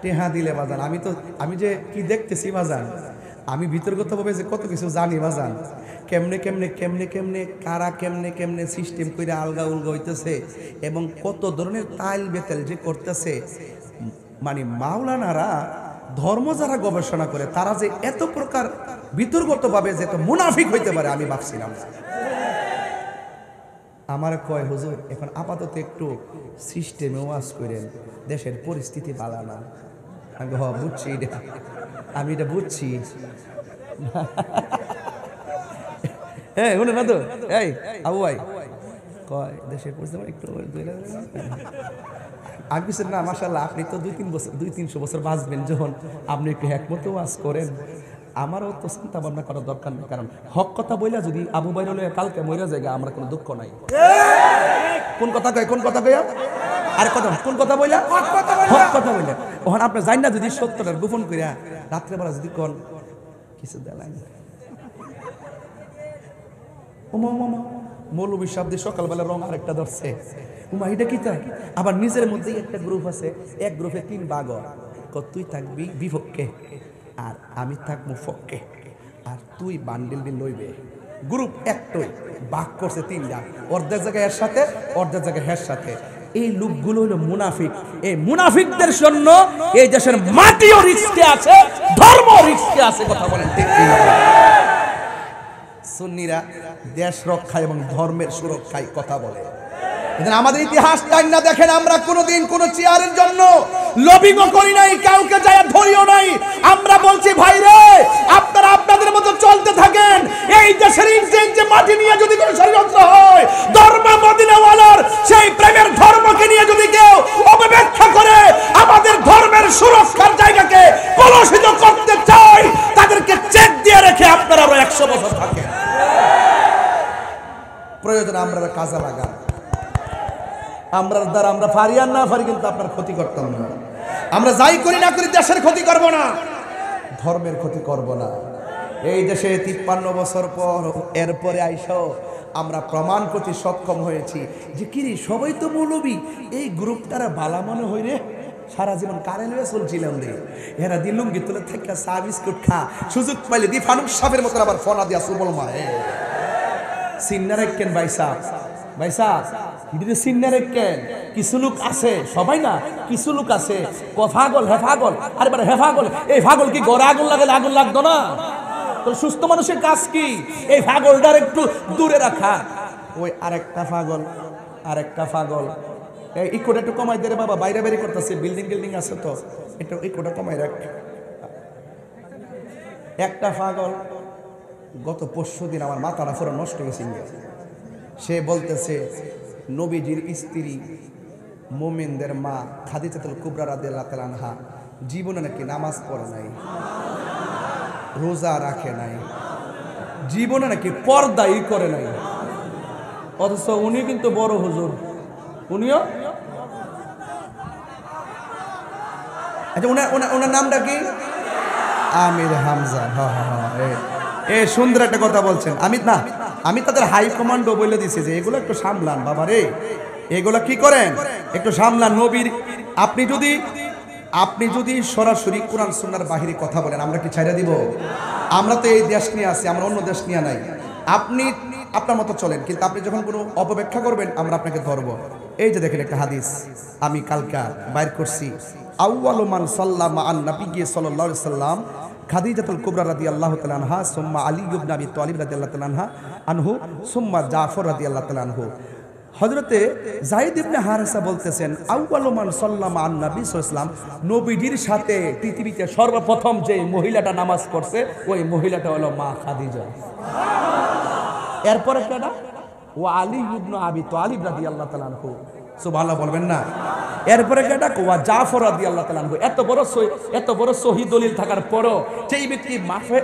টেহা দিলে বাজান আমি যে কি দেখতেছি বাজান, আমি ভিতরগতভাবে যে কত কিছু জানি বাজান, কেমনে কেমনে কেমনে কেমনে কারা কেমনে কেমনে সিস্টেম করে আলগা উলগা হইতেছে এবং কত ধরনের তাইল বেতেল যে করতেছে। মানে মাওলানারা ধর্ম যারা গবেষণা করে তারা যে এত প্রকার ভিতরগতভাবে যে এত মুনাফিক হইতে পারে আমি ভাবছিলাম না। আমার কয় হুজুর এখন আপাতত একটু সিস্টেমে ওয়াজ করেন, দেশের পরিস্থিতি ভালো না। আমি বুঝছি, আমি এটা বুঝছি। হ্যাঁ শুনে না তো, এই আবু ভাই কয় দেশের পরিস্থিতি একটু, আমি কিছু না মাশাআল্লাহ আপনি তো 200-300 বছর বাঁচবেন, যখন আপনি একটু একমত ওয়াজ করেন আমারও তো চিন্তা ভাবনা করার দরকার নেই, কারণ হক কথা বইলা যদি আবু ভাই হলে কালকে মরে জায়গা আমরা কোনো দুঃখ নাই। কোন কথা কয়, কোন কথা কইয়া আরে কথা, কোন কথা বইলা হক কথা বইলা, ওখানে আপনি জান না যদি সত্যটা গোপন করিয়া রাত্রেবেলা যদি কোন কিছু দেলাই মৌলবী শব্দ সকালবেলা রং আরেকটা ধরছে, উমা এটা কি তাই? আবার নিজের মধ্যেই একটা গ্রুপ আছে, এক গ্রুপে 3 ভাগ, তুই থাকবি বিপক্ষে আর আমি থাকবো পক্ষে, আর তুই বান্ডিল দিন লইবে। গ্রুপ একটাই, ভাগ করছে 3টা, অর্ধেক জায়গায় এর সাথে অর্ধেক জায়গায় হের সাথে। এই লোকগুলো হলো মুনাফিক। এই মুনাফিকদের জন্য এই দেশের মাটিও রিস্কে আছে, ধর্ম রিস্কে আছে। কথা বলেন ঠিক কি? সুন্নিরা দেশ রক্ষা এবং ধর্মের সুরক্ষায় কথা বলে। আমাদের ইতিহাস না দেখেন, আমরা কোনোদিন কোন চেয়ারের জন্য লবিং করি নাই, কাউকে যায় ধরিও নাই। আমরা বলছি ভাই রে, আপনারা আপনাদের মতো চলতে থাকেন। এই দেশের ইনচেঞ্জে মাটি নিয়ে যদি কোনো ষড়যন্ত্র হয়, ধর্ম মদিনাওয়ালার সেই প্রেমের ধর্মকে নিয়ে যদি কেউ অপব্যাখ্যা করে আমাদের ধর্মের সুরক্ষার জায়গাকে কলুষিত করতে চায়, তাদেরকে চেক দিয়ে রেখে আপনারা আরো 100 বছর থাকেন। প্রয়োজন আমরা কাজে লাগান। আমরা দ্বারা আমরা পারি আর না পারি কিন্তু আপনার ক্ষতি করতাম না। আমরা যাই করি না করি দেশের ক্ষতি করব না, ধর্মের ক্ষতি করব না। এই দেশে 53 বছর পর এরপরে আইসো আমরা প্রমাণ করতে সক্ষম হয়েছি যে কিরে সবাই তো মৌলবী, এই গ্রুপটারা ভালো মনে হয় রে, সারা জীবন কারেন্ট চলছিলাম রে, এরা দিলুম গিতুলে থেকে চা বিস্কুট খা, সুযোগ পাইলে দি ফানুক সাহেবের মতো আবার ফোনা দিয়া সুবল মা সিন্নার কেন ভাইসা ভাইসা সিন্নারে কেন। কিছু লোক আছে, সবাই না, কিছু লোক আছে ফাগল হেফাগল, আরে বারে হেফাগল, এই ফাগল কি গড়ে আগুন লাগে, আগুন লাগতো না? তো সুস্থ মানুষের কাজ কি এই ফাগলটার একটু দূরে রাখা। ওই আরেকটা ফাগল, আরেকটা ফাগল, এই ইকোটা একটু কমাই দে রে বাবা, বাইরে বাইরে করতেছে, বিল্ডিং আছে তো একটু ইকোটা কমাই রাখ। একটা ফাগল গত 5 দিন আমার মাথাটা পুরো নষ্ট হয়েছে। সে বলতেছে নবীজির স্ত্রী মুমিনদের মা খাদিজাতুল কুবরা রাদিয়াল্লাহু তাআলা আনহা জীবনে নাকি নামাজ পড়ে নাই, রোজা রাখে নাই, জীবনে নাকি পর্দাই করে নাই, অথচ উনি কিন্তু বড় হুজুর। উনিও আচ্ছা, ওনার নামটা কি? আমির হামজা। এ সুন্দর একটা কথা বলছেন। আমি তাদের হাই কমান্ডও বলে দিছি যে এগুলো একটু সামলান বাবা রে, এগুলো কি করেন একটু সামলান। নবীর আপনি যদি সরাসরি কোরআন সুন্নাহর বাহিরে কথা বলেন, আমরা কি ছাইড়া দিব? আমরা তো এই দেশ নিয়ে আছি, আমরা অন্য দেশ নিয়ে নাই। আপনি আপনার মতো চলেন, কিন্তু আপনি যখন কোনো অপব্যাখ্যা করবেন আমরা আপনাকে ধরবো। এই যে দেখেন একটা হাদিস আমি কালকা বাইর করছি, আউয়ালু মান সাল্লামা আন নবী সাল্লাল্লাহু আলাইহি সাল্লাম খাদিজাতুল কুবরা রাদিয়াল্লাহু তাআলা আনহা, সুম্মা আলী ইবনে আবি তালিব রাদিয়াল্লাহু তাআলা আনহু, সুম্মা জাফর রাদিয়াল্লাহু তাআলা আনহু। হযরতে যায়েদ ইবনে হারেসা বলতেছেন, আউয়ালু মান সাল্লামা আন নবী সাল্লাল্লাহু আলাইহি সাল্লাম, নবীজির সাথে পৃথিবীতে সর্বপ্রথম যে মহিলাটা নামাজ পড়ছে ওই মহিলাটা হলো মা খাদিজা। এরপরে কেডা? ও আলী ইবনে আবি তালিব রাদিয়াল্লাহু তাআলা আনহু। সুবহানাল্লাহ বলবেন না? এরপরে কেডা? ওয়া জাফর রাদিয়াল্লাহু তাআলা আনহু। এত বড় সহিহ দলিল থাকার পরও যেই ব্যক্তি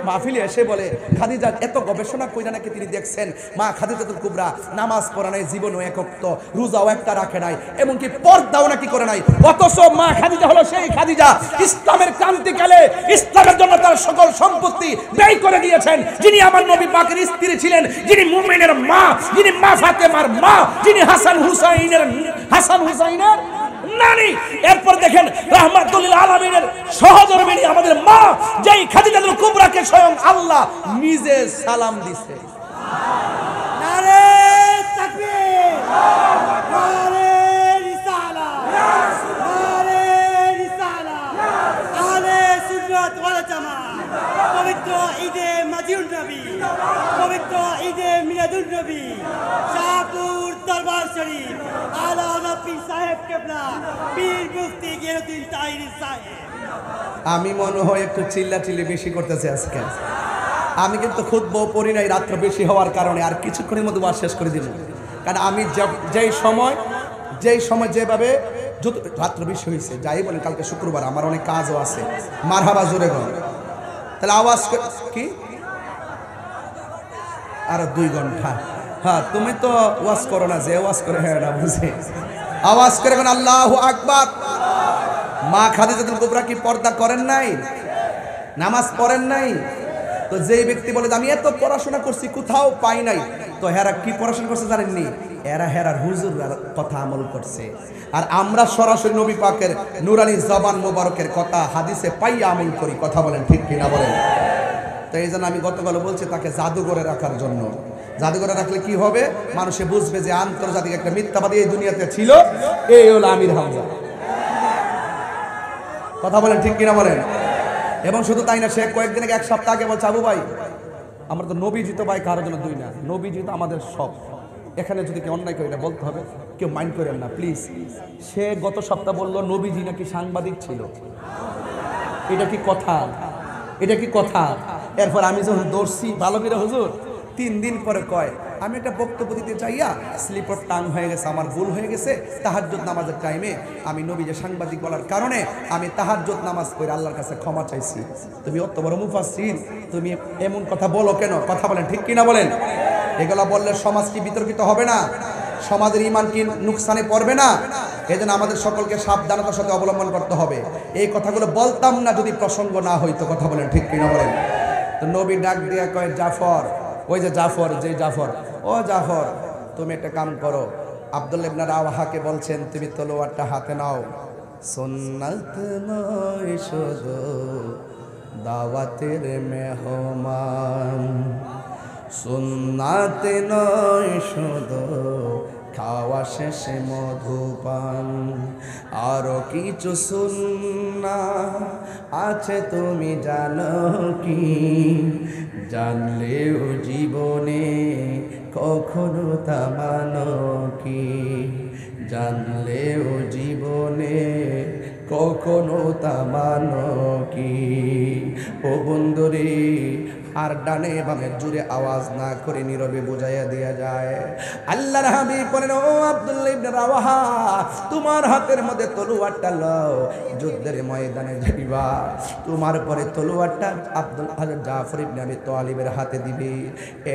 মাহফিলে এসে বলে খাদিজা এত গবেষণা কইরা নাকি তিনি দেখছেন মা খাদিজাতুল কুবরা নামাজ পড়া নাই, জীবনও এক ওয়াক্ত, রোজাও একটা রাখে নাই, এমনকি পর্দাও নাকি করে নাই, অথচ মা খাদিজা হলো সেই খাদিজা ইসলামের ক্রান্তিকালে ইসলামের জন্য তার সকল সম্পত্তি ব্যয় করে দিয়েছেন, যিনি আমার নবী পাকের স্ত্রী ছিলেন, যিনি মুমিনের মা, যিনি মা ফাতেমার মা, যিনি হাসান হুসাইনের নানি। এরপর দেখেন রাহমাতুল আলামিনের সহধর্মিণী আমাদের মা যেই খাদিজাতুল কুবরাকে স্বয়ং আল্লাহ নিজে সালাম দিছে। নারে তাকবীর, নারে রিসালাত, নারে রিসালাত, আহলে সুন্নাত ওয়াল জামাত। পবিত্র ঈদে মাজিউন নবী, পবিত্র ঈদে মিলাদুন নবী, শাহপুর দরবার শরীফ, আলা নবী সাহেব কেবলা, পীর মুফতি গিয়াসউদ্দিন তাহিরি সাহেব। আমি মনে হয় একটু চিল্লাচিল্লি বেশি করতেছি আজকে। আমি কিন্তু খুতবা পড়ি নাই রাত্র বেশি হওয়ার কারণে, আর কিছুক্ষণের মধ্যে ওয়াজ শেষ করে দিব। কারণ আমি যেই সময় যেভাবে রাত্র বেশি হয়েছে, যাই বলেন কালকে শুক্রবার আমার অনেক কাজও আছে। মারহাবা জোরে বল। তাহলে আওয়াজ কি আরো 2 ঘন্টা। হ্যাঁ, তুমি তো ওয়াজ করো না, যে ওয়াজ করে হ্যাঁ না বুঝে আওয়াজ করে কোন আল্লাহু আকবার। মা খাদিজাতুল কুবরা কি পর্দা করেন নাই? নামাজ পড়েন নাই? তো যেই ব্যক্তি বলে আমি এত পড়াশোনা করছি কোথাও পাই নাই, তো হেরা কি পড়াশোনা করছে জানেননি? হেরার হুজুর কথা আমল করছে। আর আমরা সরাসরি নবী পাকের নুরানি জবান মোবারকের কথা হাদিসে পাইয়া আমল করি। কথা বলেন ঠিক কিনা বলেন? তো এই জন্য আমি গতকাল বলছি তাকে জাদুঘরে রাখার জন্য। জাদুঘরে রাখলে কি হবে? মানুষে বুঝবে যে আন্তর্জাতিক একটা মিথ্যাবাদী এই দুনিয়াতে ছিল, এই হলো আমির হামজা। কথা বলেন ঠিক কিনা বলেন? এবং শুধু তাই না, সে কয়েকদিন আগে 1 সপ্তাহ আগে বলছে আবু ভাই আমরা তো নবীজি তো ভাই কারোর জন্য 2 না, নবীজি তো আমাদের সব। এখানে যদি কেউ অন্যায় করে এটা বলতে হবে, কেউ মাইন্ড করেন না প্লিজ। সে গত সপ্তাহ বলল নবীজি নাকি সাংবাদিক ছিল। এটা কি কথা? এটা কি কথা? এরপর আমি যখন দৌড়ছি ভালো করে হুজুর, 3 দিন পরে কয় আমি একটা বক্তব্য দিতে চাইয়া স্লিপ অফ টাং হয়ে গেছে, আমার ভুল হয়ে গেছে। তাহাজ্জুদ নামাজের টাইমে আমি নবীজি সাংবাদিক বলার কারণে আমি তাহাজ্জুদ নামাজ পড়ে আল্লাহর কাছে ক্ষমা চাইছি। তুমি অত বড় মুফাসসির, তুমি এমন কথা বলো কেন? কথা বলেন ঠিক কিনা বলেন? এগুলা বললে সমাজ কি বিতর্কিত হবে না? সমাজের ঈমান কি নুকসানে পড়বে না? এজন্য আমাদের সকলকে সাবধানতার সাথে অবলম্বন করতে হবে। এই কথাগুলো বলতাম না যদি প্রসঙ্গ না হইতো। কথা বলেন ঠিক কিনা বলেন? তো নবী ডাক দিয়া কয় জাফর, ওই যে জাফর, যে জাফর, ও জাফর তুমি একটা কাম করো। আব্দুল্লাহ ইবনে রাওয়াহাকে বলছেন তুমি তলোয়ারটা হাতে নাও। সুন্নাত নয় শুধু দাওয়াতের মেহমান, সুন্নাত নয় শুধু খাওয়া শেষে মধুপান, আরো কিছু সুন্নাহ আছে তুমি জানো কি? জানলেও জীবনে কখনো তা মানো কি? জানলেও জীবনে কখনো তা মানো কি? ও বন্ধুরে, আর ডানে বামে জুড়ে আওয়াজ না করে নীরবে বুঝাইয়া দেয়া যায়। আল্লাহর হাবিব বলেন, ও আব্দুল্লাহ ইবনে রাওয়াহা তোমার হাতের মধ্যে তলোয়ারটা লও, যুদ্ধের ময়দানে যাইবা। তোমার পরে তলোয়ারটা আব্দুল হযরত জাফর ইবনে আবি তালিবের হাতে দিবে,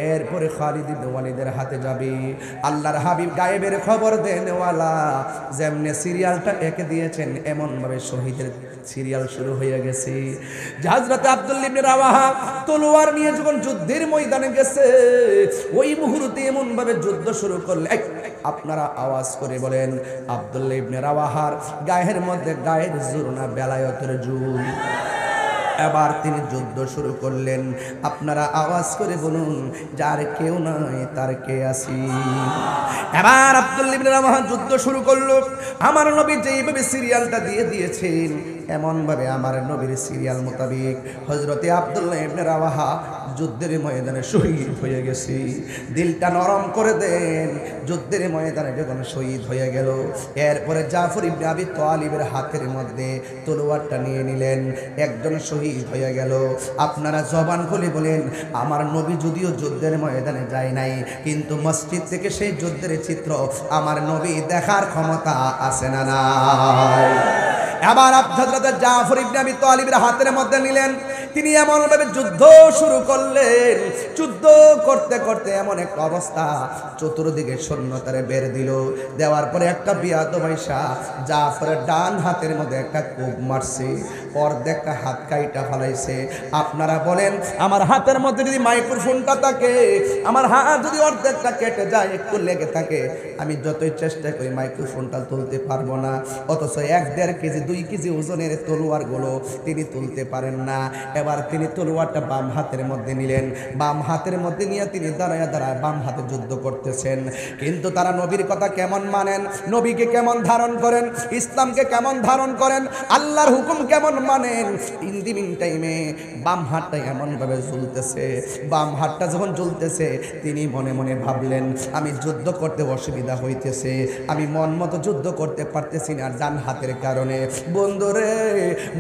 এরপরে খালিদ ইবনে ওয়ালিদের হাতে যাবে। আল্লাহর হাবিব গায়েবের খবর দেনওয়ালা, যেমনে সিরিয়ালটা এঁকে দিয়েছেন এমন ভাবে শহীদের সিরিয়াল শুরু হয়ে গেছে। হযরত আব্দুল্লাহ ইবনে রাওয়াহা তলোয়ার নিয়ে যখন যুদ্ধের ময়দানে গেছে, ওই মুহূর্তে এমন ভাবে যুদ্ধ শুরু করলেন, আপনারা আওয়াজ করে বলেন আব্দুল্লাহ ইবনে রাওয়াহার গায়ের মধ্যে গায়ের জোর না বেলায়েতের জোর। এবার তিনি যুদ্ধ শুরু করলেন। আপনারা আওয়াজ করে বলুন যার কেউ নাই তার কে আছি। এবার আব্দুল্লাহ ইবনে রাওয়াহা যুদ্ধ শুরু করলো। আমার নবী যেইভাবে সিরিয়ালটা দিয়ে দিয়েছেন এমন ভাবে আমার নবীর সিরিয়াল মোতাবেক হযরতে আব্দুল্লাহ ইবনে রাওয়াহা যুদ্ধের ময়দানে শহীদ হয়ে গেছে। দিলটা নরম করে দেন। যুদ্ধের ময়দানে যখন শহীদ হয়ে গেল, এরপরে জাফর ইবনে আবি তালিবের হাতের মধ্যে তলোয়ারটা নিয়ে নিলেন। একজন শহীদ হয়ে গেল। আপনারা জবান খুলে বলেন আমার নবী যদিও যুদ্ধের ময়দানে যায় নাই, কিন্তু মসজিদ থেকে সেই যুদ্ধের চিত্র আমার নবী দেখার ক্ষমতা আছে না নাই? এবার হযরত জাফর ইবনে আবি তালিবের হাতের মধ্যে নিলেন। তিনি এমন ভাবে যুদ্ধ শুরু করলেন, যুদ্ধ করতে করতে এমন একটা অবস্থা, চতুর্দিকে সৈন্যতারে বের দিল, দেওয়ার পরে একটা বিয়াদব আইসা জাফরের ডান হাতের মধ্যে একটা কোপ মারছে, অর্ধেকটা হাত কাইটা ফালাইছে। আপনারা বলেন, আমার হাতের মধ্যে যদি মাইক্রোফোনটা থাকে, আমার হাত যদি অর্ধেকটা কেটে যায়, একটু লেগে থাকে, আমি যতই চেষ্টা করি মাইক্রোফোনটা তুলতে পারবো না। অথচ 1-1.5 কেজি 2 কেজি ওজনের তলোয়ারগুলো তিনি তুলতে পারেন না। এবার তিনি তলোয়ারটা বাম হাতের মধ্যে নিলেন, বাম হাতের মধ্যে নিয়ে তিনি দাঁড়ায় দাঁড়ায় বাম হাতে যুদ্ধ করতেছেন। কিন্তু তারা নবীর কথা কেমন মানেন, নবীকে কেমন ধারণ করেন, ইসলামকে কেমন ধারণ করেন, আল্লাহর হুকুম কেমন মানেন। ইন দি মিন টাইমে বাম হাতটা এমনভাবে ঝুলতেছে, বাম হাতটা যখন ঝুলতেছে তিনি মনে মনে ভাবলেন, আমি যুদ্ধ করতে অসুবিধা হইতেছে, আমি মন মতো যুদ্ধ করতে পারতেছি না ডান হাতের কারণে। বন্ধুরে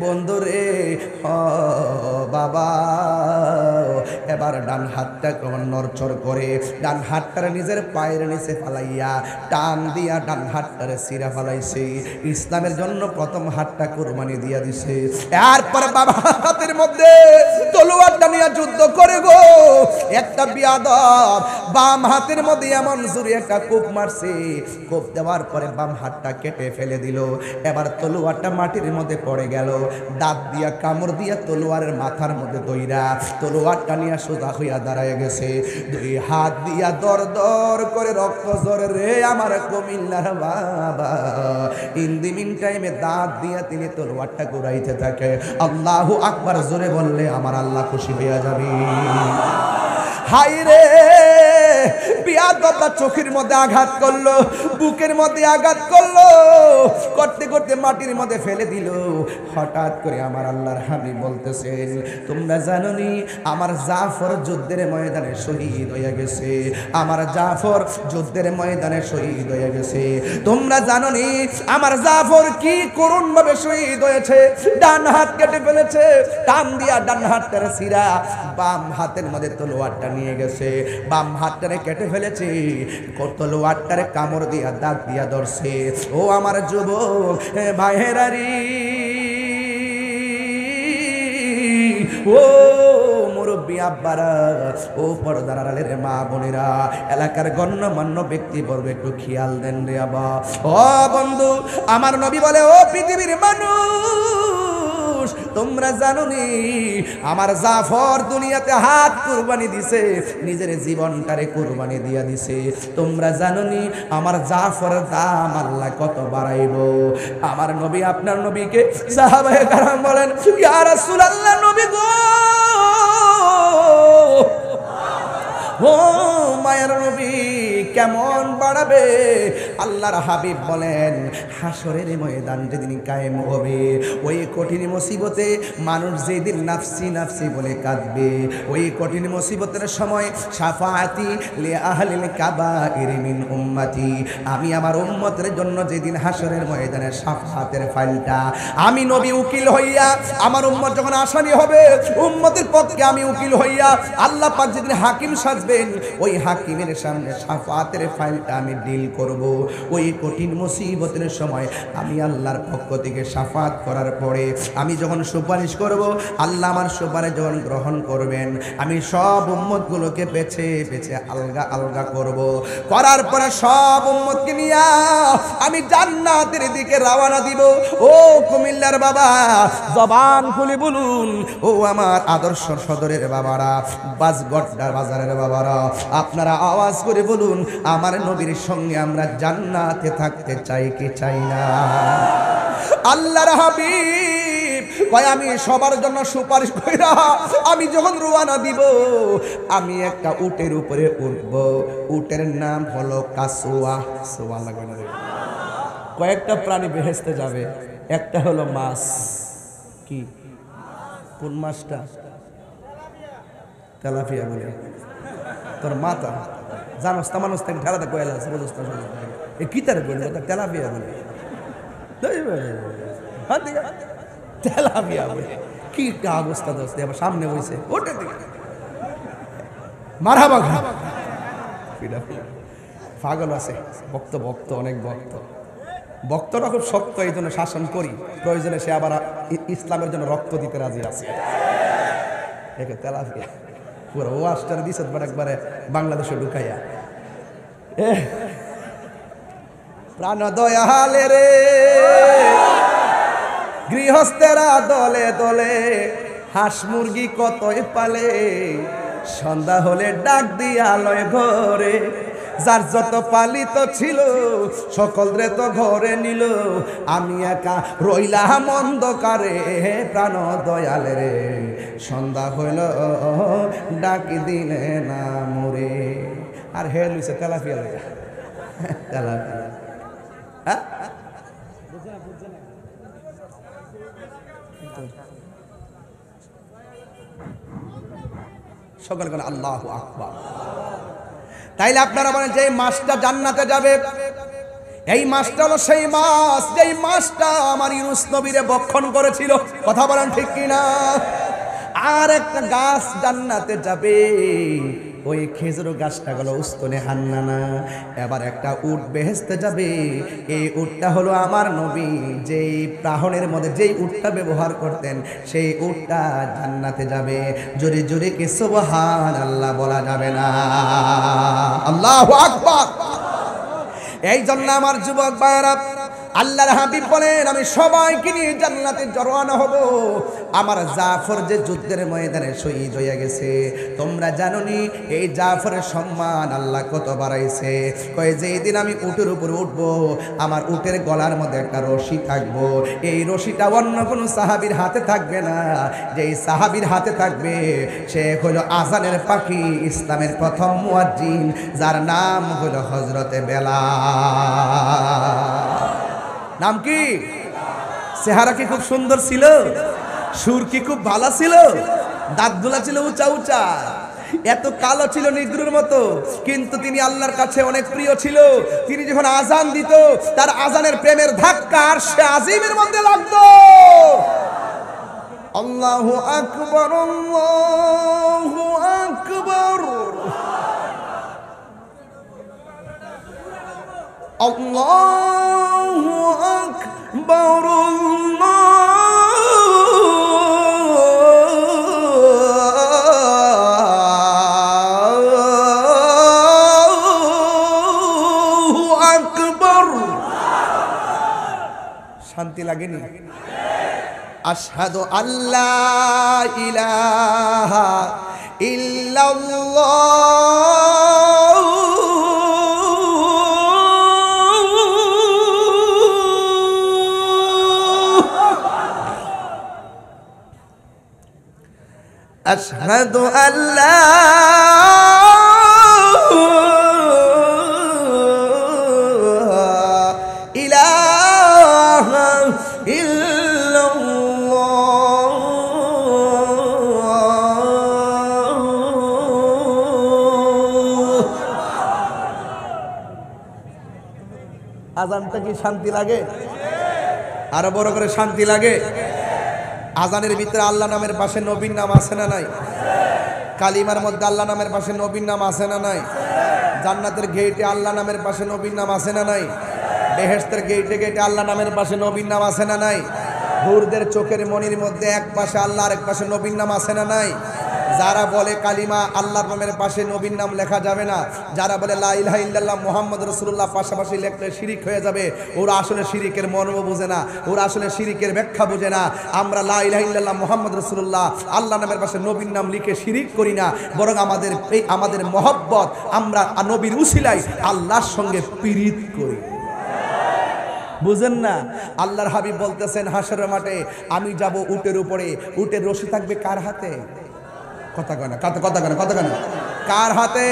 বন্ধুরে, ও বাবা, এবার ডান হাতটা কেমন নড়চড় করে ডান হাতটারে নিজের পায়ের নিচে ফালাইয়া টান দিয়া ডান হাতটারে সিরা ফালাইছে। ইসলামের জন্য প্রথম হাতটা কুরবানি দিয়া দিছে। এরপর বাবা হাতের মধ্যে তলোয়ারটা নিয়ে যুদ্ধ করে গো, একটা বিয়াদব বাম হাতের মধ্যে এমন জোরে একটা কোপ মারছে, কোপ দেওয়ার পরে বাম হাতটা কেটে ফেলে দিল। এবার তলোয়ারটা মাটির মধ্যে পড়ে গেল, দাঁত দিয়া কামড় দিয়া তলোয়ারের মাথার মধ্যে দইরা তলোয়ারটা নিয়ে সোজা হইয়া দাঁড়ায় গেছে। 2 হাত দিয়া দর দর করে রক্ত ঝরে রে আমার কুমিল্লার বাবা। ইন দি মিন টাইমে দাঁত দিয়া তিনি তলোয়ারটা ঘুরাইতে থাকে। আল্লাহু আকবার জোরে বললে আমার আল্লাহ খুশি হইয়া যাবে। হাই রে, বিয়াদবটা চোখের মধ্যে আঘাত করলো, বুকের মধ্যে আঘাত করলো, করতে করতে মাটির মধ্যে ফেলে দিল। হঠাৎ করে আমার আল্লাহর হাবিব বলতেছেন, তোমরা জানো নি আমার জাফর যুদ্ধের ময়দানে শহীদ হয়ে গেছে, আমার জাফর যুদ্ধের ময়দানে শহীদ হয়ে গেছে। তোমরা জানো নি আমার জাফর কি করুণ ভাবে শহীদ হয়েছে, ডান হাত কেটে ফেলেছে, টান দিয়া ডান হাতটার সিরা বাম হাতের মধ্যে তলোয়ারটা নিয়ে গেছে, বাম হাতটারে কেটে ফেলেছে, তলোয়ারটারে কামড় দিয়া দাঁত দিয়া ধরছে। ও আমার যুবক ভাইয়েরারি, ও মুরব্বী আব্বারা, ও পর্দার আড়ালের মা বোনেরা, এলাকার গণ্যমান্য ব্যক্তিবর্গ একটু খেয়াল দেন রে আবা। ও বন্ধু, আমার নবী বলে, ও পৃথিবীর মানুষ, তোমরা জানো নি আমার জাফর দুনিয়াতে হাত কুরবানি দিছে, নিজের জীবনটারে কুরবানি দিয়া দিছে। তোমরা জানো নি আমার জাফরের দাম আল্লাহ কত বাড়াইব। আমার নবী আপনার নবীকে সাহাবায়ে কেরাম বলেন, ইয়া রাসূলুল্লাহ, নবী গো, ও মায়ের নবী কেমন বাড়াবে? আল্লাহর হাবিব বলেন, হাসরের ময়দান যেদিন কায়েম হবে, ওই কঠিন মুসিবতে মানুষ যেদিন নাফসি নাফসি বলে কাঁদবে, ওই কঠিন মুসিবতের সময় শাফাআতি লি আহলিল কাবাইর মিন উম্মতি, আমি আমার উম্মতের জন্য যেদিন হাসরের ময়দানে শাফাআতের ফাইলটা আমি নবী উকিল হইয়া, আমার উম্মত যখন আসামি হবে, উম্মতের পক্ষে আমি উকিল হইয়া আল্লাহ পাক যেদিন হাকিম সাজবেন, ওই হাকিমের সামনে শাফাআতের ফাইলটা আমি ডিল করব। ওই কঠিন মুসিবতের সময় আমি আল্লাহর পক্ষ থেকে শাফাআত করার পরে আমি যখন সুপারিশ করব, আল্লাহ আমার সুপারিশ যখন গ্রহণ করবেন, আমি সব উম্মতগুলোকে বেছে বেছে আলগা আলগা করব। করার পরে সব উম্মতকে নিয়ে আমি জান্নাতের দিকে রওনা দিব। ও কুমিল্লার বাবা, জবান খুলে বলুন, ও আমার আদর্শ সদরের বাবারা, বাসগড্ডার বাজারের বাবারা, আপনারা আওয়াজ করে বলুন, আমার নবীর সঙ্গে আমরা জান্নাতে থাকতে চাই কি চাই না? আল্লাহর হাবিব কয়, আমি সবার জন্য সুপারিশ কইরা আমি যখন রওনা দিব, আমি একটা উটের উপরে উঠব। উটের নাম হলো কাসওয়া। সুবহানাল্লাহ। কয়েকটা প্রাণী বেহেশতে যাবে, একটা হলো মাছ। কি? কোন মাছটা? তেলাপিয়া বলে। তোর মাথা জানোস তা মানুষ থেকে ঠেলাতে কয়লা আছে, বুঝোস না? এই কি তার বলে? তেলাপিয়া বলে। তেলাপিয়া বলে কি একটা অবস্থা দোস্ত, আবার সামনে বইছে ওটা দিকে মারহাবা। পাগল আছে, ভক্ত ভক্ত অনেক ভক্ত, ভক্তরা খুব শক্ত, এই জন্য শাসন করি, প্রয়োজনে সে আবার ইসলামের জন্য রক্ত দিতে রাজি আছে। একে তেলাপিয়া পুরো ওয়াশটার দিছে একবারে বাংলাদেশে ঢুকাইয়া প্রাণ দয়ালে রে গৃহস্থেরা দলে দলে হাঁস মুরগি কতই পালে সন্ধ্যা হলে ডাক দিয়া লয় ঘরে যার যত পালিত ছিল সকলরে তো ঘরে নিল আমি একা রইলাম অন্ধকারে প্রাণ দয়ালে রে সন্ধ্যা হইল ডাকি দিলে না মোরে আর হে লইছে তেলাপিয়া লইয়া তেলাপিয়া হ্যাঁ সকল কোন আল্লাহু আকবার তাইলে আপনারা বলেন যে মাছটা জান্নাতে যাবে এই মাছটা হলো সেই মাছ যেই মাছটা আমার ইউনুস নবীরে বক্ষণ করেছিল কথা বলেন ঠিক কিনা আর একটা গাছ জান্নাতে যাবে ওই খেজুর গাছটা হলো উস্তনে হান্নানা এবার একটা উট বেহেশতে যাবে এই উটটা হলো আমার নবী যেই প্রাহনের মধ্যে যেই উটটা ব্যবহার করতেন সেই উটটা জান্নাতে যাবে জোরে জোরে কি সুবহানাল্লাহ বলা যাবে না আল্লাহু আকবার এই জন্য আমার যুবক ভাইরা আল্লাহর হাবিব বলেন আমি সবাইকে নিয়ে জান্নাতে রওনা হব আমার জাফর যে যুদ্ধের ময়দানে শহীদ হয়ে গেছে তোমরা জানোনি এই জাফরের সম্মান আল্লাহ কত বাড়াইছে কয় যেই দিন আমি উটের উপর উঠবো আমার উটের গলার মধ্যে একটা রশি থাকবো এই রশিটা অন্য কোনো সাহাবীর হাতে থাকবে না যেই সাহাবীর হাতে থাকবে সে হলো আযানের পাখি ইসলামের প্রথম মুয়াজ্জিন যার নাম হলো হযরতে বেলাল নাম কি চেহারা কি খুব সুন্দর ছিল সুর কি খুব ভালো ছিল দাঁতগুলা ছিল উঁচা উঁচা এত কালো ছিল নিগ্রুর মতো কিন্তু তিনি আল্লাহর কাছে অনেক প্রিয় ছিল তিনি যখন আজান দিত তার আজানের প্রেমের ধাক্কা আরশে আজিমের মধ্যে লাগতো আল্লাহু আকবার আল্লাহু আকবার আল্লাহু আকবার আল্লাহু আকবার শান্তি লাগেনি আশহাদু আল্লা ইলাহা ইল্লাল্লাহ أشهد أن لا إله إلا الله আজানটা কি শান্তি লাগে আরো বড় করে শান্তি লাগে আজানের ভিতরে আল্লাহ নামের পাশে নবীর নাম আছে না নাই কালিমার মধ্যে আল্লাহ নামের পাশে নবীর নাম আছে না নাই জান্নাতের গেটে আল্লাহ নামের পাশে নবীর নাম আছে না নাই বেহেশতের গেটে গেটে আল্লাহ নামের পাশে নবীর নাম আছে না নাই হুরদের চোখের মনির মধ্যে এক পাশে আল্লাহ আর এক পাশে নবীর নাম আছে না নাই যারা বলে কালিমা আল্লাহর নামের পাশে নবীর নাম লেখা যাবে না যারা বলে লা ইলাহা ইল্লাল্লাহ মুহাম্মাদুর রাসূলুল্লাহ পাশাপাশি লেখলে শিরিক হয়ে যাবে ওরা আসলে শিরিকের মর্ম বোঝে না ওরা আসলে শিরিকের ব্যাখ্যা বোঝে না আমরা লা ইলাহা ইল্লাল্লাহ মুহাম্মাদুর রাসূলুল্লাহ আল্লাহর নামের পাশে নবীর নাম লিখে শিরিক করি না বরং আমাদের মহব্বত আমরা নবীর উসিলায় আল্লাহর সঙ্গে পীড়িত করি বুঝেন না আল্লাহর হাবিব বলতেছেন হাসরের মাঠে আমি যাব উটের উপরে উটের রশি থাকবে কার হাতে কথা কয় না কার হাতে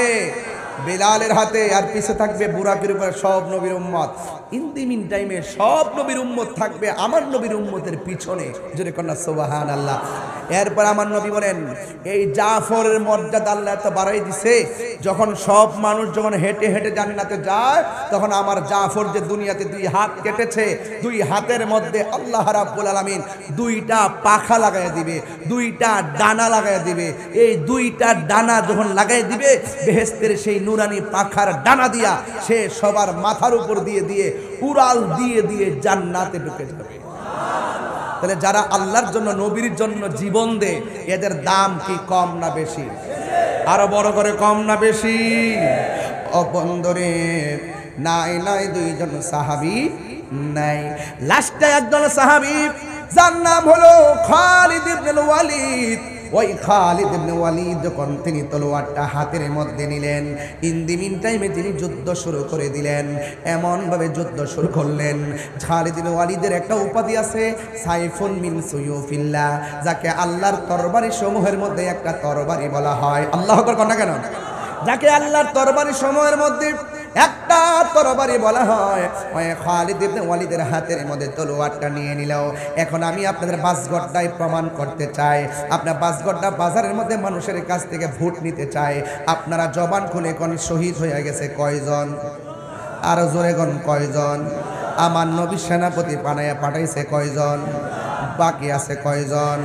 বেলালের হাতে আর পিছে থাকবে বুরাকের উপরে সব নবীর উম্মত ইন দি মিন টাইমে সব নবীর উম্মত থাকবে আমার নবীর উম্মতের পিছনে জোরে কন্যা সুবহানাল্লাহ এরপর আমার নবী বলেন এই জাফরের মর্যাদা আল্লাহ এত বাড়াই দিছে যখন সব মানুষ যখন হেঁটে হেঁটে জান্নাতে যায় তখন আমার জাফর যে দুনিয়াতে দুই হাত কেটেছে দুই হাতের মধ্যে আল্লাহ রাব্বুল আলামিন দুইটা পাখা লাগায় দিবে দুইটা ডানা লাগায় দিবে এই দুইটা ডানা যখন লাগায় দিবে বেহেশতের সেই নুরানি পাখার ডানা দিয়া সে সবার মাথার উপর দিয়ে দিয়ে উড়াল দিয়ে দিয়ে জান্নাতে ঢুকে যাবে তাহলে যারা আল্লাহর জন্য নবীর জন্য জীবন দেয় এদের দাম কি কম না বেশি? আরো বড় করে কম না বেশি? ও বন্ধুরে, নাই নাই দুইজন সাহাবী নাই, লাস্টে একজন সাহাবী যার নাম হলো খালিদ ইবনে ওয়ালিদ। ওই খালিদ ইবনে ওয়ালিদ যখন তিনি তলোয়ারটা হাতের মধ্যে নিলেন, ইন দি মিন টাইমে তিনি যুদ্ধ শুরু করে দিলেন। এমন ভাবে যুদ্ধ শুরু করলেন, খালিদ ইবনে ওয়ালিদের একটা উপাধি আছে সাইফুন মিন সুয়ুফিল্লাহ, যাকে আল্লাহর তরবারি সমূহের মধ্যে একটা তরবারি বলা হয়। আল্লাহু আকবার কোন না কেন? যাকে আল্লাহর তরবারি সমূহের মধ্যে একটা তরবারি বলা হয়। ওই খালিদ ইবনে ওয়ালিদের হাতের মধ্যে তলোয়ারটা নিয়ে নিল। এখন আমি আপনাদের বাসগড্ডায় প্রমাণ করতে চাই, আপনার বাসগড্ডা বাজারের মধ্যে মানুষের কাছ থেকে ভোট নিতে চাই। আপনারা জবান খুলে কোন শহীদ হয়ে গেছে কয়জন? আরো জোরে কোন কয়জন? আমার নবী সেনাপতি বানায়া পাঠাইছে কয়জন? বাকি আছে কয়জন?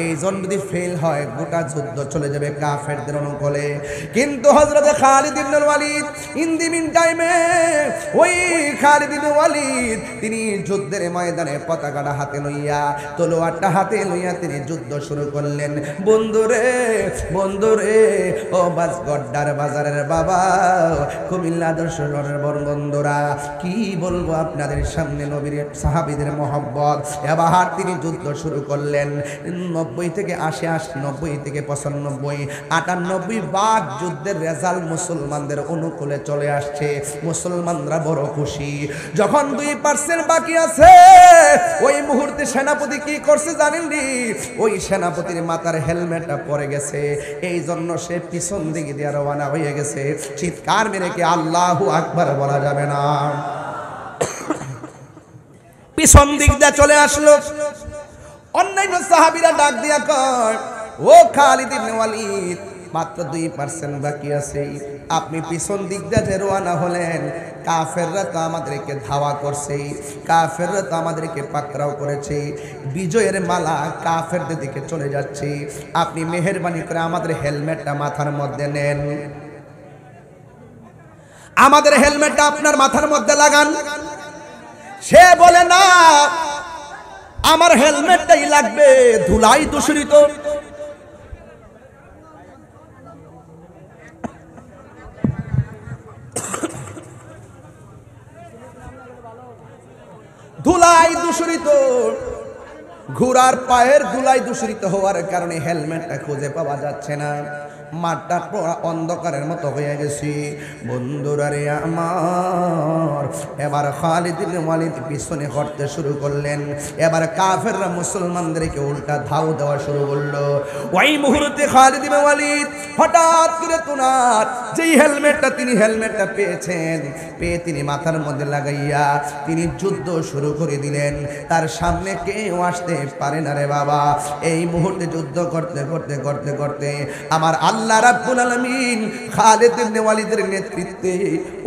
এই জন যদি ফেল হয় গোটা যুদ্ধ চলে যাবে কাফেরদের অনুকূলে। কিন্তু হযরত খালিদ ইবনে ওয়ালিদ ইন দি মিন টাইমে ওই খালিদ ইবনে ওয়ালিদ তিনি যুদ্ধের ময়দানে পতাকাটা হাতে লইয়া তলোয়ারটা হাতে লইয়া তিনি যুদ্ধ শুরু করলেন। বন্ধুরে বন্ধুরে, ও বাসগড্ডার বাজারের বাবা, কুমিল্লা দর্শনের বন্ধুরা, কি বলবো আপনাদের সামনে নবীর সাহাবীদের মহব্বত। এবার তিনি যুদ্ধ শুরু করলেন। 90 থেকে 80, 90 থেকে 95, 98 ভাগ যুদ্ধের রেজাল্ট মুসলমানদের অনুকূলে চলে আসছে। মুসলমানরা বড় খুশি। যখন 2% বাকি আছে, ওই মুহূর্তে সেনাপতি কি করছে জানেন নি? ওই সেনাপতির মাথার হেলমেটটা পড়ে গেছে, এই জন্য সে পিছন দিকে দিয়ে রওনা হয়ে গেছে। চিৎকার মেরে কি আল্লাহু আকবার বলা যাবে না? পিছন দিক দিয়ে চলে আসলো। অন্যান্য সাহাবীরা ডাক দিয়া কয়, ও খালিদ ইবনে ওয়ালিদ, মাত্র 2% বাকি আছে, আপনি পিছন দিক দিয়ে রওনা হলেন। কাফেররা তো আমাদেরকে ধাওয়া করছে, কাফেররা তো আমাদেরকে পাকড়াও করেছে, বিজয়ের মালা কাফেরদের দিকে চলে যাচ্ছে। আপনি মেহেরবানি করে আমাদের হেলমেটটা মাথার মধ্যে নেন, আমাদের হেলমেটটা আপনার মাথার মধ্যে লাগান। সে বলে না, আমার হেলমেটটাই লাগবে, ধুলাই দূষিত। ধুলাই দূষিত, ঘোড়ার পায়ের ধুলাই দূষিত হওয়ার কারণে হেলমেটটা খুঁজে পাওয়া যাচ্ছে না। মাঠটা অন্ধকারের মতো হয়ে গেছি। বন্ধুরা রে আমার, এবার খালিদ ইবনে ওয়ালিদ পিছনে হটতে শুরু করলেন। এবার কাফেররা মুসলমানদেরকে উল্টা ধাও দেওয়া শুরু করলো। ওই মুহূর্তে খালিদ ইবনে ওয়ালিদ হঠাৎ করে তোনার যেই হেলমেটটা পেয়েছেন, পেয়ে তিনি মাথার মধ্যে লাগাইয়া তিনি যুদ্ধ শুরু করে দিলেন। তার সামনে কেউ আসতে পারে না রে বাবা। এই মুহূর্তে যুদ্ধ করতে করতে করতে করতে আমার আল্লাহ রাব্বুল আলামিন খালিদ ইবনে ওয়ালিদের নেতৃত্বে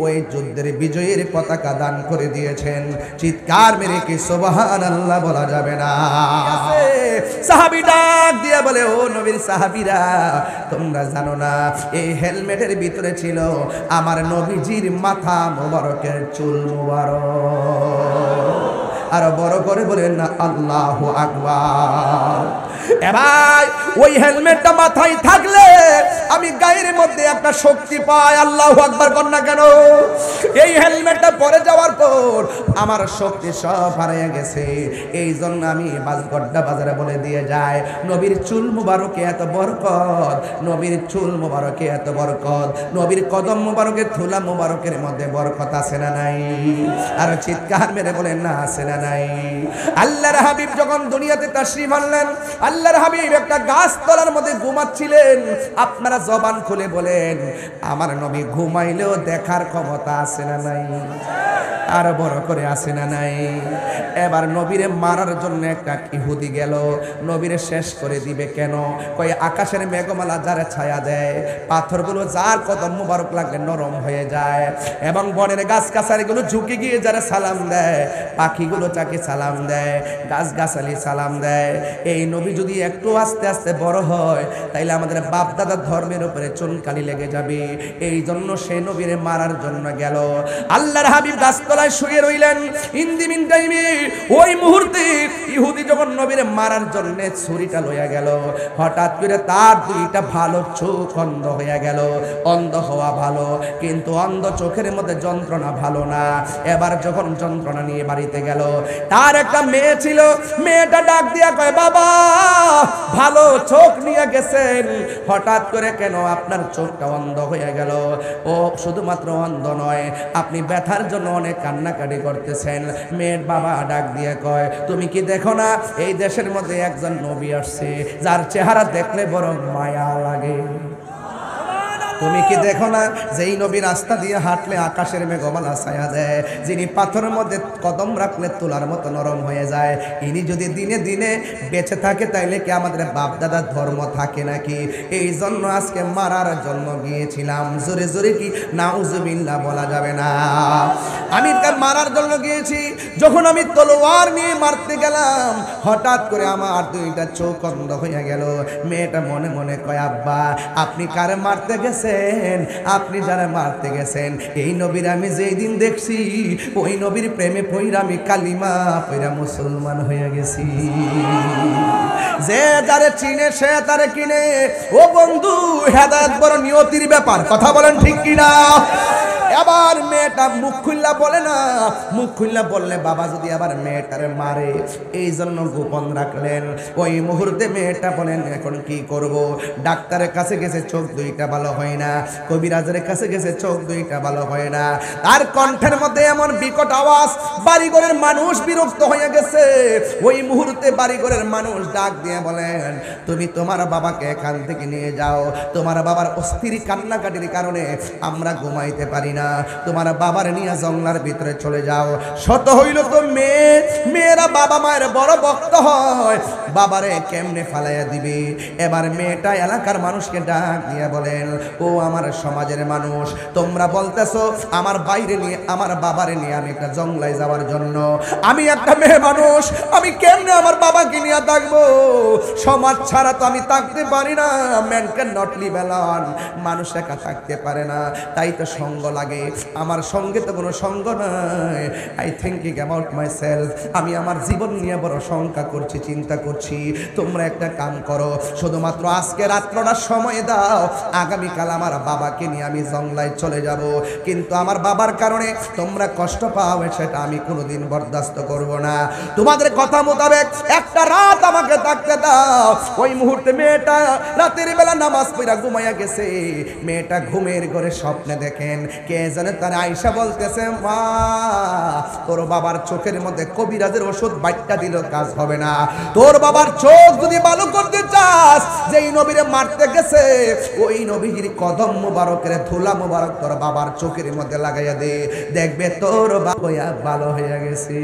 ওই যুদ্ধের বিজয়ের পতাকা দান করে দিয়েছেন। চিৎকার মেরে কি সুবহানাল্লাহ বলা যাবে না? সাহাবী ডাক দিয়া বলে, ও নবীর সাহাবীরা, তোমরা জানো না এই হেলমেটের ভিতরে ছিল আমার নবীজির মাথা মোবারকের চুল মোবারক। আর বড় করে বলেন না আল্লাহু আকবার। এবার ওই হেলমেটটা মাথায় থাকলে আমি গায়ের মধ্যে একটা শক্তি পাই। আল্লাহু আকবার কর না কেন? এই হেলমেটটা পরে যাওয়ার পর আমার শক্তি সব হারিয়ে গেছে। এই জন্য আমি বাসগড্ডা বাজারে বলে দিয়ে যায়, নবীর চুল মুবারকে এত বরকত, নবীর চুল মুবারকে এত বরকত, নবীর কদম মুবারকের ধুলা মুবারকের মধ্যে বরকত আছে না নাই? আর চিৎকার মেরে বলেন না আছে না নাই? আল্লাহর হাবিব যখন দুনিয়াতে তাশরীফ আনলেন, আল্লাহর হাবিব একটা গাছতলার মধ্যে ঘুমাচ্ছিলেন। আপনারা জবান খুলে বলেন, আমার নবী ঘুমাইলেও দেখার ক্ষমতা আছে না নাই? আর বড় করে আছে না নাই? এবার নবীরে মারার জন্য একটা ইহুদি গেল, নবীরে শেষ করে দিবে কেন? কই আকাশের মেঘমালা যারা ছায়া দেয়, পাথরগুলো যার কদম মুবারক লাগলে নরম হয়ে যায়, এবং বনের গাছ গাছালিগুলো ঝুঁকে গিয়ে যারা সালাম দেয়, পাখিগুলো তাকে সালাম দেয়, গাছ গাছালি সালাম দেয়। এই নবী যদি একটু আস্তে আস্তে বড় হয় তাইলে আমাদের বাপ দাদার ধর্মের উপরে চুনকালি লেগে যাবে। এই জন্য সে নবীরে মারার জন্য গেল। আল্লাহর হাবিব গাছতলায় শুয়ে রইলেন। ইন্দি মিন টাইমে ওই মুহূর্তে ইহুদি যখন নবীরে মারার জন্য ছুরিটা লইয়া গেল, হঠাৎ করে তার দুইটা ভালো চোখ অন্ধ হইয়া গেল। অন্ধ হওয়া ভালো, কিন্তু অন্ধ চোখের মধ্যে যন্ত্রণা ভালো না। এবার যখন যন্ত্রণা নিয়ে বাড়িতে গেল, তার একটা মেয়ে ছিল। মেয়েটা ডাক দিয়া কয়, বাবা ভালো চোখ নিয়ে গেছেন, হঠাৎ করে কেন আপনার চোখটা অন্ধ হয়ে গেল? ও শুধুমাত্র অন্ধ নয়, আপনি ব্যথার জন্য অনেক কান্নাকাটি করতেছেন। মেয়ের বাবা ডাক দিয়ে কয়, তুমি কি দেখো না এই দেশের মধ্যে একজন নবী আসছে যার চেহারা দেখলে বড় মায়া লাগে? তুমি কি দেখো না যেই নবী রাস্তা দিয়ে হাঁটলে আকাশের মেঘমালা ছায়া দেয়, যিনি পাথরের মধ্যে কদম রাখলে তুলার মতো নরম হয়ে যায়, ইনি যদি দিনে দিনে বেঁচে থাকে তাইলে কি আমাদের বাপ দাদার ধর্ম থাকে নাকি? এই জন্য আজকে মারার জন্য গিয়েছিলাম। জোরে জোরে কি নাউজুবিল্লাহ বলা যাবে না? আমি তার মারার জন্য গিয়েছি। যখন আমি তলোয়ার নিয়ে মারতে গেলাম, হঠাৎ করে আমার দুইটা চোখ অন্ধ হয়ে গেল। মেয়েটা মনে মনে কয়, আব্বা আপনি কারে মারতে গেছেন? আপনি যারা মারতে গেছেন এই নবীর আমি যেই দিন দেখছি, ওই নবীর প্রেমে পইরা আমি কালিমা পইরা মুসলমান হয়ে গেছি। যে যারে চিনে সে তারে কিনে। ও বন্ধু, হেদায়েত বড় নিয়তির ব্যাপার, কথা বলেন ঠিক কিনা? এবার মেয়েটা মুখ খুললা বলে না, মুখ খুললা বললে বাবা যদি আবার মেয়েটারে মারে, এই জন্য গোপন রাখলেন। ওই মুহূর্তে মেয়েটা বলেন, এখন কি করব? ডাক্তারের কাছে গেছে, চোখ দুইটা ভালো হয় না। কবিরাজের কাছে গেছে, চোখ দুইটা ভালো হয় না। তার কণ্ঠের মধ্যে এমন বিকট আওয়াজ, বাড়িঘরের মানুষ বিরক্ত হয়ে গেছে। ওই মুহূর্তে বাড়িঘরের মানুষ ডাক দিয়ে বলেন, তুমি তোমার বাবাকে এখান থেকে নিয়ে যাও। তোমার বাবার অস্থির কান্নাকাটির কারণে আমরা ঘুমাইতে পারি না। তোমার বাবার নিয়ে জঙ্গলার ভিতরে চলে যাও। শত হইল তো মেয়েরা বাবা মায়ের বড় ভক্ত হয়, বাবারে কেমনে ফালাইয়া দিবে? এবার মেয়েটা এলাকার মানুষকে ডাক দিয়ে বলেন, ও আমার সমাজের মানুষ, তোমরা বলতেছো আমার বাইরে নিয়ে, আমার বাবারে নিয়ে আমি একটা জঙ্গলায় যাওয়ার জন্য। আমি একটা মেয়ে মানুষ, আমি কেমনে আমার বাবাকে নিয়ে থাকবো? সমাজ ছাড়া তো আমি থাকতে পারি না। Man can not live alone. মানুষ একা থাকতে পারে না, তাই তো সঙ্গ লাগে। আমার সঙ্গে তো কোনো সঙ্গ নাই। I thinking about my self. আমি আমার জীবন নিয়ে বড় শঙ্কা করছি, চিন্তা করছি। তোমরা একটা কাম করো, শুধুমাত্র আজকে রাত্রটার সময় দাও, আগামীকাল আমার বাবাকে নিয়ে আমি জঙ্গলায় চলে যাব। কিন্তু আমার বাবার কারণে তোমরা কষ্ট পাও, সেটা আমি কোনোদিন বরদাস্ত করব না। তোমাদের কথা মোতাবেক একটা রাত আমাকে থাকতে দাও। ওই মুহূর্তে মেয়েটা রাতের বেলা নামাজ পড়া ঘুমাইয়া গেছে। মেয়েটা ঘুমের ঘরে স্বপ্নে দেখেন কে জানে তার আয়েশা বলতেছে, মা তোর বাবার চোখের মধ্যে কবিরাজের ওষুধ বাইটটা দিল কাজ হবে না। তোর বাবার চোখ যদি ভালো করতে চাস, যেই নবীরে মারতে গেছে ওই নবীর কদম মুবারকের ধুলা মুবারক তোর বাবার চোখের মধ্যে লাগাইয়া দে, দেখবে তোর বাবা ভালো হয়ে গেছে।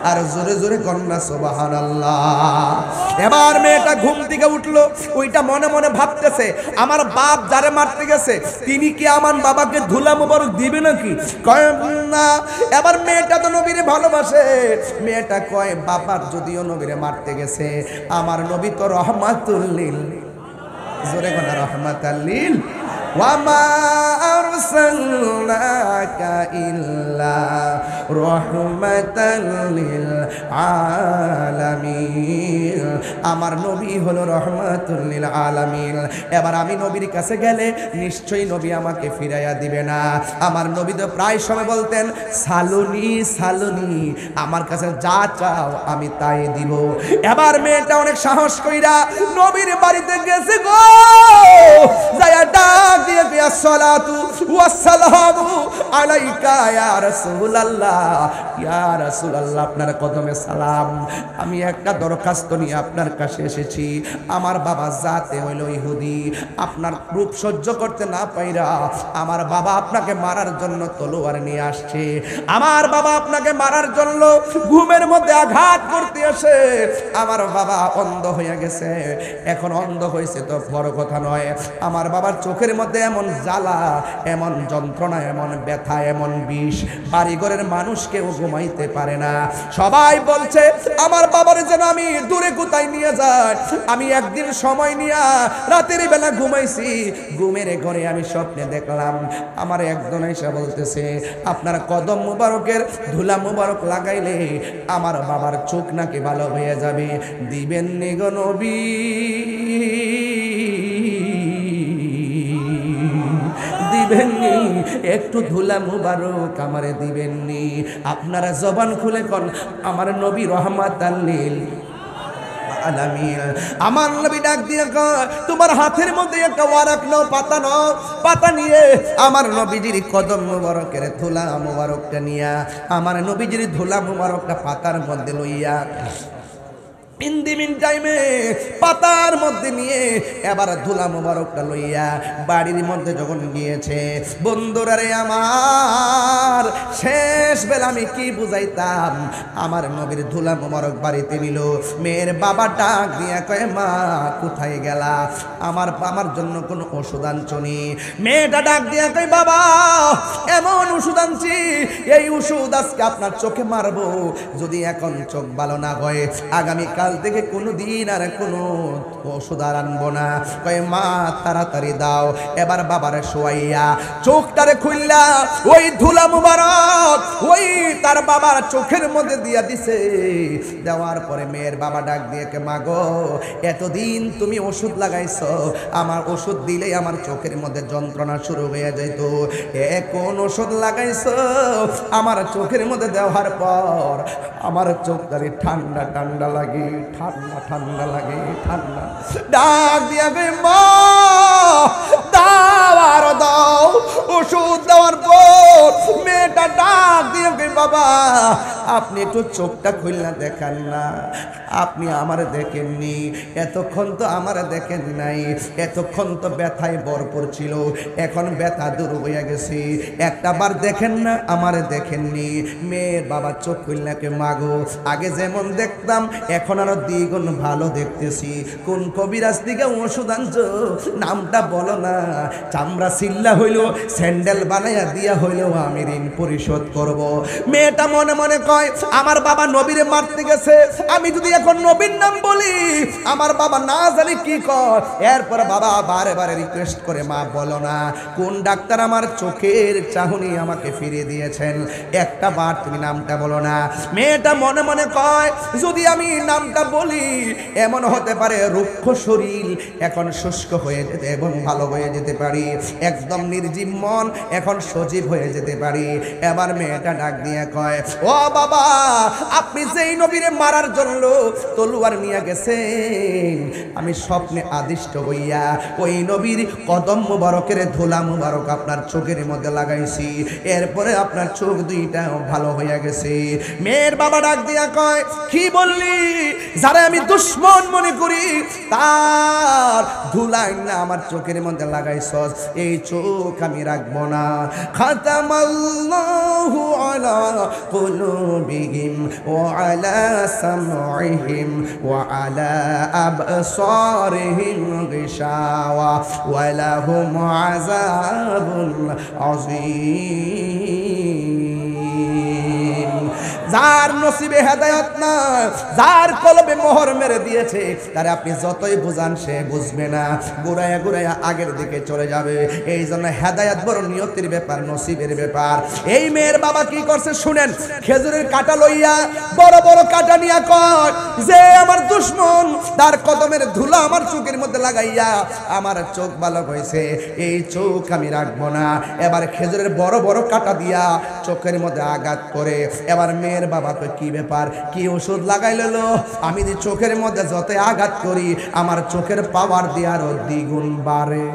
আর জোরে জোরে কন্যা সুবহানাল্লাহ। এবার মেয়েটা ঘুম থেকে উঠলো, ওইটা মনে মনে ভাবতেছে, আমার বাপ যারে মারতে গেছে তিনি কি আমার বাবাকে ধুলা মুবারক দিবে নাকি? কয় না। এবার মেয়েটা তো নবীরে ভালোবাসে। মেয়েটা কয়, বাবার যদিও নবীরে মারতে গেছে, আমার নবী তো রহমাতুল লিল, জোরে কোন রহমাতুল লিল, ওয়ামা আরসালনাকা ইল্লা রাহমাতাল লিল আলামিন। আমার নবী হলো রহমাতুল লিল আলামিন। এবার আমি নবীর কাছে গেলে নিশ্চয়ই নবী আমাকে ফিরাইয়া দিবে না। আমার নবী তো প্রায় সময় বলতেন, সালুনি সালুনি, আমার কাছে যা চাও আমি তাই দিব। এবার মেয়েটা অনেক সাহস কইরা নবীর বাড়িতে গেছে গো। যায়া ডাক দিয়ে আসসালাতু ওয়াসসালামু আলাইকা ইয়া রাসূলুল্লাহ, ইয়া রাসূলুল্লাহ আপনার কদমে সালাম। আমি একটা দরখাস্ত নিয়ে আপনার কাছে এসেছি। আমার বাবা জাতে হইল ইহুদি, আপনার রূপ সহ্য করতে না পাইরা আমার বাবা আপনাকে মারার জন্য তলোয়ার নিয়ে আসছে। আমার বাবা আপনাকে মারার জন্য ঘুমের মধ্যে আঘাত করতে আসে। আমার বাবা অন্ধ হয়ে গেছে। এখন অন্ধ হয়েছে তো বড় কথা নয়, আমার বাবার চোখের মধ্যে এমন জ্বালা, এমন যন্ত্রণা, এমন ব্যথা, এমন বিষ, বাড়িঘরের মানুষ কেউ ঘুমাইতে পারে না। সবাই বলছে আমার বাবার যেন আমি দূরে কোথায় নিয়ে যাই। আমি একদিন সময় নিয়ে রাতের বেলা ঘুমাইছি, ঘুমের ঘরে আমি স্বপ্নে দেখলাম আমার একজন এসে বলতেছে আপনার কদম মুবারকের ধুলা মুবারক লাগাইলে আমার বাবার চোখ নাকি ভালো হয়ে যাবে, দিবেন নি গো নবী, দিবেননি একটু ধুলা মুবারক আমারে দিবেননি? আপনারা জবান খুলে কোন আমার নবী রহমাতাল লিল আলামিন। আমার নবী ডাক দিয়ে কয় তোমার হাতের মধ্যে একটা ওয়ারাক নাও, পাতা নাও, পাতা নিয়ে আমার নবীজির কদম মুবারকের ধুলা মুবারকটা নিয়া আমার নবীজির ধুলা মুবারকটা পাতার মধ্যে লইয়া ইন্দিমিন টাইমে পাতার মধ্যে নিয়ে এবার ধুলা মুবারকটা লইয়া বাড়ির মধ্যে যখন গিয়েছে, বন্ধুরা রে আমার শেষ বেলা আমি কি বুঝাইতাম, আমার নবীর ধুলা মুবারক বাড়িতে নিল। মেয়ের বাবা ডাক দিয়া কয় মা কোথায় গেলা, আমার জন্য কোনো ওষুধ আনছনি? মেয়েটা ডাক দিয়া কয় বাবা এমন ওষুধ আনছি, এই ওষুধ আজকে আপনার চোখে মারবো, যদি এখন চোখ ভালো না হয় আগামী কাল থেকে কোনো দিন আর কোনো ওষুধ আর আনবো না। কয় মা তাড়াতাড়ি দাও। এবার বাবারে শোয়াইয়া চোখটারে খুললা ওই ধুলা মুবারক ওই তার বাবার চোখের মধ্যে দিয়া দিছে। দেওয়ার পরে মেয়ের বাবা ডাক দিয়ে কে মা গো এতদিন তুমি ওষুধ লাগাইছো, আমার ওষুধ দিলেই আমার চোখের মধ্যে যন্ত্রণা শুরু হয়ে যেত, কোন ওষুধ লাগাইছো আমার চোখের মধ্যে দেওয়ার পর আমার চোখটারে ঠান্ডা ঠান্ডা লাগে, ঠান্ডা ঠান্ডা লাগে, ঠান্ডা। ডাক দিয়া গে মা দাও আর দাও। ওষুধ দেওয়ার পর মেয়েটা ডাক দিয়ে গে বাবা আপনি একটু চোখটা খুলনা দেখান না, আপনি আমার দেখেননি, এতক্ষণ তো আমার দেখেন নাই, এতক্ষণ তো ব্যথায় ভরপুর ছিল, এখন ব্যথা দূর হয়ে গেছে, একটা বার দেখেন না আমার দেখেননি। মেয়ের বাবা চোখ খুলনাকে মাগো আগে যেমন দেখতাম এখন আরো দ্বিগুণ ভালো দেখতেছি। কোন কবিরাজ দিকে ওষুধ আনছো নামটা বলো না, চামড়া সিল্লা হইল স্যান্ডেল বানাইয়া দিয়া হইলেও আমি ঋণ পরিশোধ করব। মেয়েটা মনে মনে কয় আমার বাবা নবীরে মারতে গেছে, আমি যদি এখন নবীর নাম বলি আমার বাবা না জানি কি কর। এরপর বাবা বারে বারে রিকোয়েস্ট করে মা বলো না কোন ডাক্তার আমার চোখের চাহনি আমাকে ফিরিয়ে দিয়েছেন, একটা বার তুমি নামটা বলো না। মেয়েটা মনে মনে কয় যদি আমি নামটা বলি এমন হতে পারে রুক্ষ শরীর এখন শুষ্ক হয়ে যেতে এবং ভালো হয়ে যেতে পারি, একদম নির্জীব মন এখন সজীব হয়ে যেতে পারি। এবার মেয়েটা ডাক দিয়ে কয় ও বাবা আপনি যেই নবীরে মারার জন্য তলোয়ার নিয়ে গেছেন আমি স্বপ্নে আদিষ্ট হইয়া ওই নবীর কদম মুবারকের ধুলা মুবারক আপনার চোখের মধ্যে লাগাইছি, এরপরে আপনার চোখ দুইটা ভালো হইয়া গেছে। মেয়ের বাবা ডাক দিয়া কয় কি বললি, যারা আমি দুশ্মন মনে করি তার ধুলাই না আমার চোখের মধ্যে লাগাইছস, এই চোখ আমি রাখবো না। খাতামাল্লাহু আলা কুলুবিহিম ওয়া আলা সামঈহিম ওয়া আলা আবসারিহিম গিশাওয়া ওয়া লাহুম আযাবুন আযীম। যার নসিবে হেদায়েত না, যার কলবে মোহর মেরে দিয়েছে তারে আপনি যতই বুঝান সে বুঝবে না, ঘুরাইয়া ঘুরাইয়া আগের দিকে চলে যাবে। এই জন্য হেদায়েত বড় নিয়তির ব্যাপার, নসিবের ব্যাপার। এই মেয়ের বাবা কি করছে শুনেন, খেজুরের কাঁটা লইয়া বড় বড় কাঁটা নিয়ে কয় যে আমার দুশ্মন তার কদমের ধুলা আমার চোখের মধ্যে লাগাইয়া আমার চোখ ভালো হয়েছে, এই চোখ আমি রাখবো না। এবার খেজুরের বড় বড় কাঁটা দিয়া চোখের মধ্যে আঘাত করে এবার মেয়ের বাবা তো কি ব্যাপার কি ওষুধ লাগাইল, আমি যে চোখের মধ্যে যত আঘাত করি আমার চোখের পাওয়ার দিয়ে আরো দ্বিগুণ বাড়ে।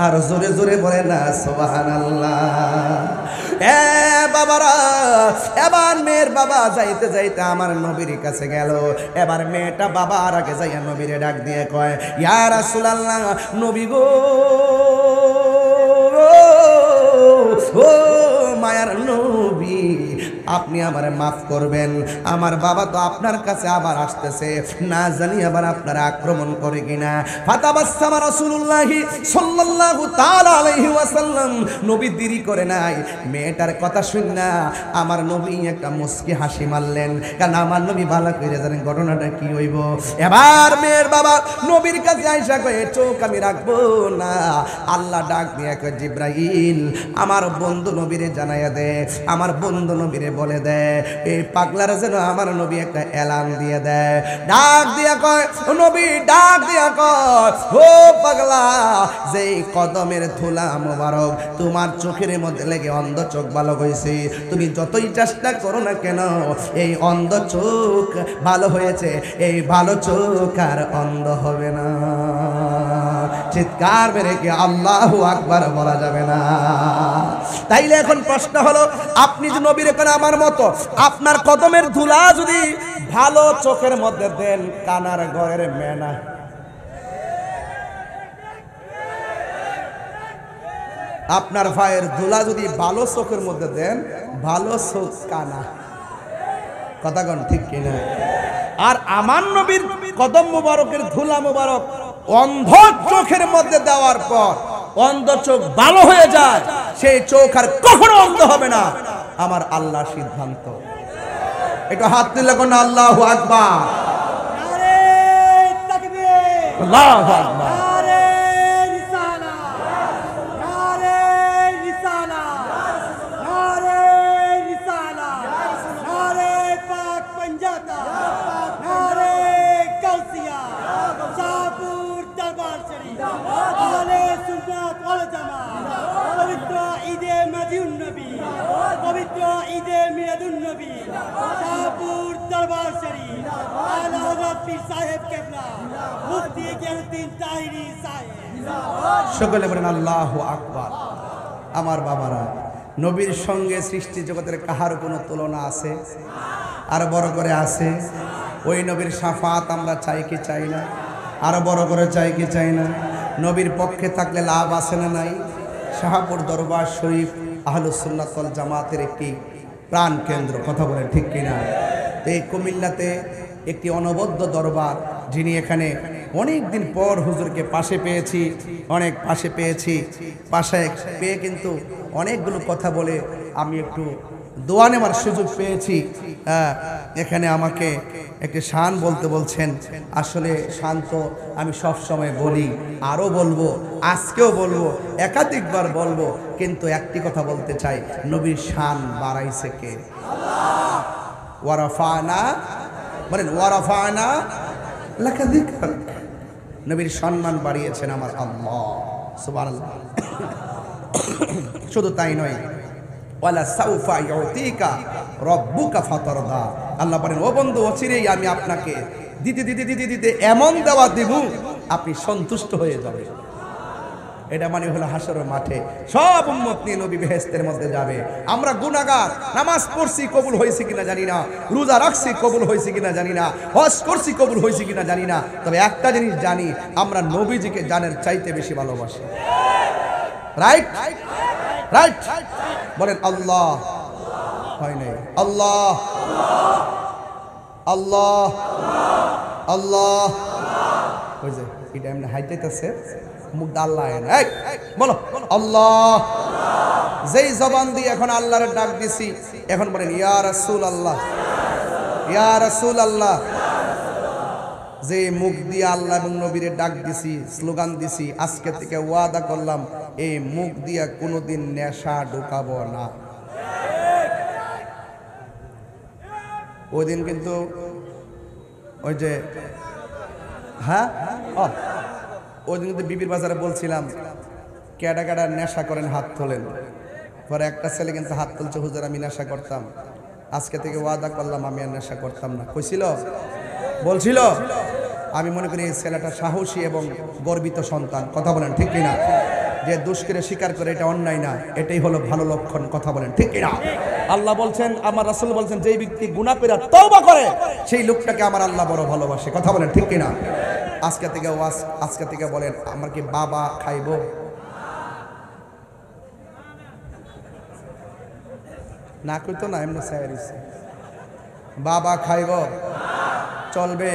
আর জোরে জোরে বলে না সুবহানাল্লাহ। বাবারা এবার মেয়ের বাবা যাইতে যাইতে আমার নবীর কাছে গেল। এবার মেয়েটা বাবার আগে যাইয়া নবীরে ডাক দিয়ে কয় ইয়া রাসূলুল্লাহ নবী গো, ও মায়ার নবী আপনি আমারে মাফ করবেন। আমার বাবা তো আপনার কাছে আবার আসতেছে, না জানি আবার আপনারা আক্রমণ করে কিনা। ফাতাবাসসামা রাসূলুল্লাহি সাল্লাল্লাহু তাআলা আলাইহি ওয়াসাল্লাম, নবী দেরি করে নাই, মেয়েটার কথা শুননা আমার নবী একটা মুস্কি হাসি মারলেন, কারণ আমার নবী ভালো করে জানেন ঘটনাটা কি হইব। এবার মেয়ের বাবা নবীর কাছে আইসা কয়ে, চোখ আমি রাখবো না। আল্লাহ ডাক দিয়ে কয়, জিব্রাইল আমার বন্ধু নবীরে জানাইয়া দে, আমার বন্ধু নবীরে বলে দে এই পাগলারা যেন আমার নবী একটা এলান দিয়ে দেয়। ডাক দিয়া কয়, নবী ডাক দিয়া কয়, ও পাগলা, যেই কদমের ধুলা মোবারক তোমার চোখের মধ্যে লেগে অন্ধ চোখ ভালো হয়েছে, তুমি যতই চেষ্টা করো না কেন এই অন্ধ চোখ ভালো হয়েছে, এই ভালো চোখ আর অন্ধ হবে না। চিৎকার মেরে কি আল্লাহু আকবার বলা যাবে না? তাইলে এখন প্রশ্ন হলো, আপনি যে নবীর এখানে আমার মতো আপনার কদমের ধুলা যদি ভালো চোখের মধ্যে দেন, কানার ঘরের মেনা, আপনার ভাইয়ের ধুলা যদি ভালো চোখের মধ্যে দেন, ভালো চোখ কানা, কথা কোন ঠিক কিনা? আর আমার নবীর কদম মুবারকের ধুলা মুবারক অন্ধ চোখের মধ্যে দেওয়ার পর অন্ধ চোখ ভালো হয়ে যায়, সেই চোখ আর কখনো অন্ধ হবে না। আমার আল্লাহ সিদ্ধান্ত। একটু হাত তুলে কোন আল্লাহু আকবার, নারে তাকবীর, আল্লাহু আকবার। নারে রিসালাত, নারে রিসালাত, নারে রিসালাত, নারে পাক পঞ্জাতা, নারে কাউসিয়া, শাহপুর দরবার শরীফ, আহলে সুন্নাত ওয়াল জামাত, পবিত্র ঈদে মাদিউন নবী, পবিত্র ঈদে মিলাদুন নবী, শাহপুর দরবার শরীফ, আলা হযরত পীর সাহেব কেবলা, মুফতি গিয়াসউদ্দিন তাহিরি সাহেব। সকলে বলেন আল্লাহু আকবার। আমার বাবারা, নবীর সঙ্গে সৃষ্টি জগতের কাহার কোনো তুলনা আছে? আর বড় করে আছে? ওই নবীর শাফাত আমরা চাই কি চাই না? আরো বড় করে চাই কি চাই না? নবীর পক্ষে থাকলে লাভ আছে না নাই? শাহপুর দরবার শরীফ আহলুস সুন্নাত ওয়াল জামাতের একটি প্রাণ কেন্দ্র, কথা বলেন ঠিক কিনা? এই কুমিল্লাতে একটি অনবদ্য দরবার, যিনি এখানে অনেক দিন পর হুজুরকে পাশে পেয়েছি, অনেক পাশে পেয়েছি, পাশে পেয়ে কিন্তু অনেকগুলো কথা বলে আমি একটু দোয়া নেওয়ার সুযোগ পেয়েছি। এখানে আমাকে একটি শান বলতে বলছেন। আসলে শান্ত আমি সব সময় বলি, আরও বলবো, আজকেও বলবো, একাধিকবার বলবো, কিন্তু একটি কথা বলতে চাই, নবীর শান বাড়াইছে কে? ওয়ারাফানা, বলেন ওয়ারাফানা লাকা যিকরাক, নবীর সম্মান বাড়িয়েছেন আমার আল্লাহ সুবহানাল্লাহ। শুধু তাই নয়, ওয়ালা সাউফা ইউতিকা রাব্বুকা ফাতারদা, আল্লাহ বলেন ও বন্ধু, অচিরেই আমি আপনাকে দিতে দিতে দিতে দিতে এমন দেওয়া দেব আপনি সন্তুষ্ট হয়ে যাবেন। এটা মানে হলো হাসরের মাঠে সব উম্মত নিয়ে নবী বেহেশতের মধ্যে যাবে। আমরা গুনাহগার, নামাজ পড়ছি কবুল হয়েছে কিনা জানি না, রোজা রাখছি কবুল হয়েছে কিনা জানি না, হজ করছি কবুল হয়েছে কিনা জানি না, তবে একটা জিনিস জানি, আমরা নবীজিকে জানের চাইতে বেশি ভালোবাসি। রাইট রাইট, বলেন আল্লাহ, হয় নাই আল্লাহ আল্লাহ আল্লাহ, ওই যে এটা এমনি হাইটাইতেছে মুখ আল্লাহ, বলো আল্লাহ। যেই জবান দিয়ে এখন আল্লাহর ডাক দিছি, এখন বলেন ইয়া রাসূল আল্লাহ, ইয়া রাসূল আল্লাহ। যে মুখ দিয়ে আল্লাহ এবং নবীরে ডাক দিছি, স্লোগান দিছি, আজকে থেকে ওয়াদা করলাম এই মুখ দিয়া কোনোদিন নেশা ঢুকাবো না। ওই দিন কিন্তু ওই যে হ্যাঁ ওই দিন কিন্তু বিবির বাজারে বলছিলাম ক্যাডা ক্যাডা নেশা করেন হাত তোলেন, পরে একটা ছেলে কিন্তু হাত তুলছে, হুজুর আমি নেশা করতাম, আজকে থেকে ওয়াদা করলাম আমি আর নেশা করতাম না। কইছিল, বলছিল। আমি মনে করি এই ছেলেটা সাহসী এবং গর্বিত সন্তান, কথা বলেন ঠিক কিনা? যে দুষ্করে স্বীকার করে এটা অন্যায় না, এটাই হলো ভালো লক্ষণ, কথা বলেন ঠিক কিনা? আল্লাহ বলছেন, আমার রাসূল বলছেন, যেই ব্যক্তি গুনাহ করে তওবা করে সেই লোকটাকে আমার আল্লাহ বড় ভালোবাসে, কথা বলেন ঠিক কিনা? আজকে থেকে বলেন, আমার কি বাবা খাইবো? না কইতো না এমনি সাইরিছে বাবা খাইব চলবে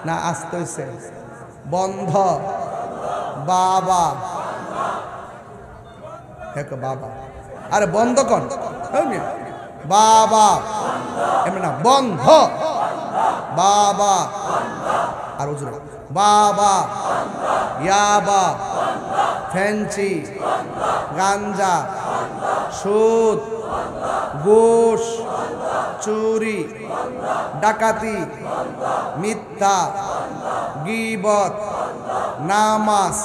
না আসতে হইছে বন্ধ বাবা দেখো বাবা আরে বন্ধ কর বাবা এমনি না বন্ধ বাবা আর উজুরে বাবা ইয়াবা ফ্যান্সি গাঞ্জা সুদ ঘুষ চুরি ডাকাতি মিথ্যা গীবত নামাজ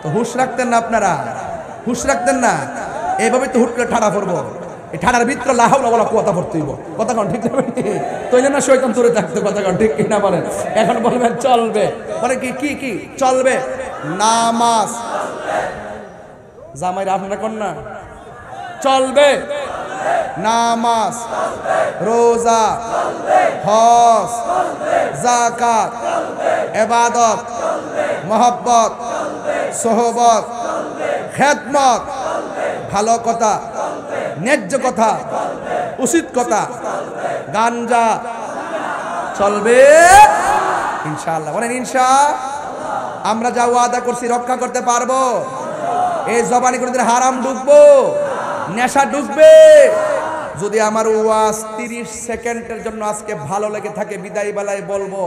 তো হুঁশ রাখতেন না আপনারা হুঁশ রাখতেন না এইভাবে তো হুট করে ঠাড়া পড়বো এই ঠাড়ার ভিতরে লাহাউলা বলা কথা পড়তে হইব কথা কন ঠিক না তৈলে না শয়তান দূরে থাকতে কথা কন ঠিক কিনা বলেন এখন বলবেন চলবে বলে কি কি কি চলবে নামাজ জামাইরা আপনারা কোন না চলবে নামাজ রোজা হজ যাকাত ইবাদত মহব্বত সোহবত খেদমত ভালো কথা ন্যায্য কথা উচিত কথা গাঞ্জা চলবে ইনশাআল্লাহ বলেন আমরা যা ওয়াদা করছি রক্ষা করতে পারবো এই জবানি কোনদিন হারাম ঢুকবো নেশা ঢুকবে যদি আমার ওয়াজ 30 সেকেন্ডের জন্য আজকে ভালো লেগে থাকে বিদায় বেলায় বলবো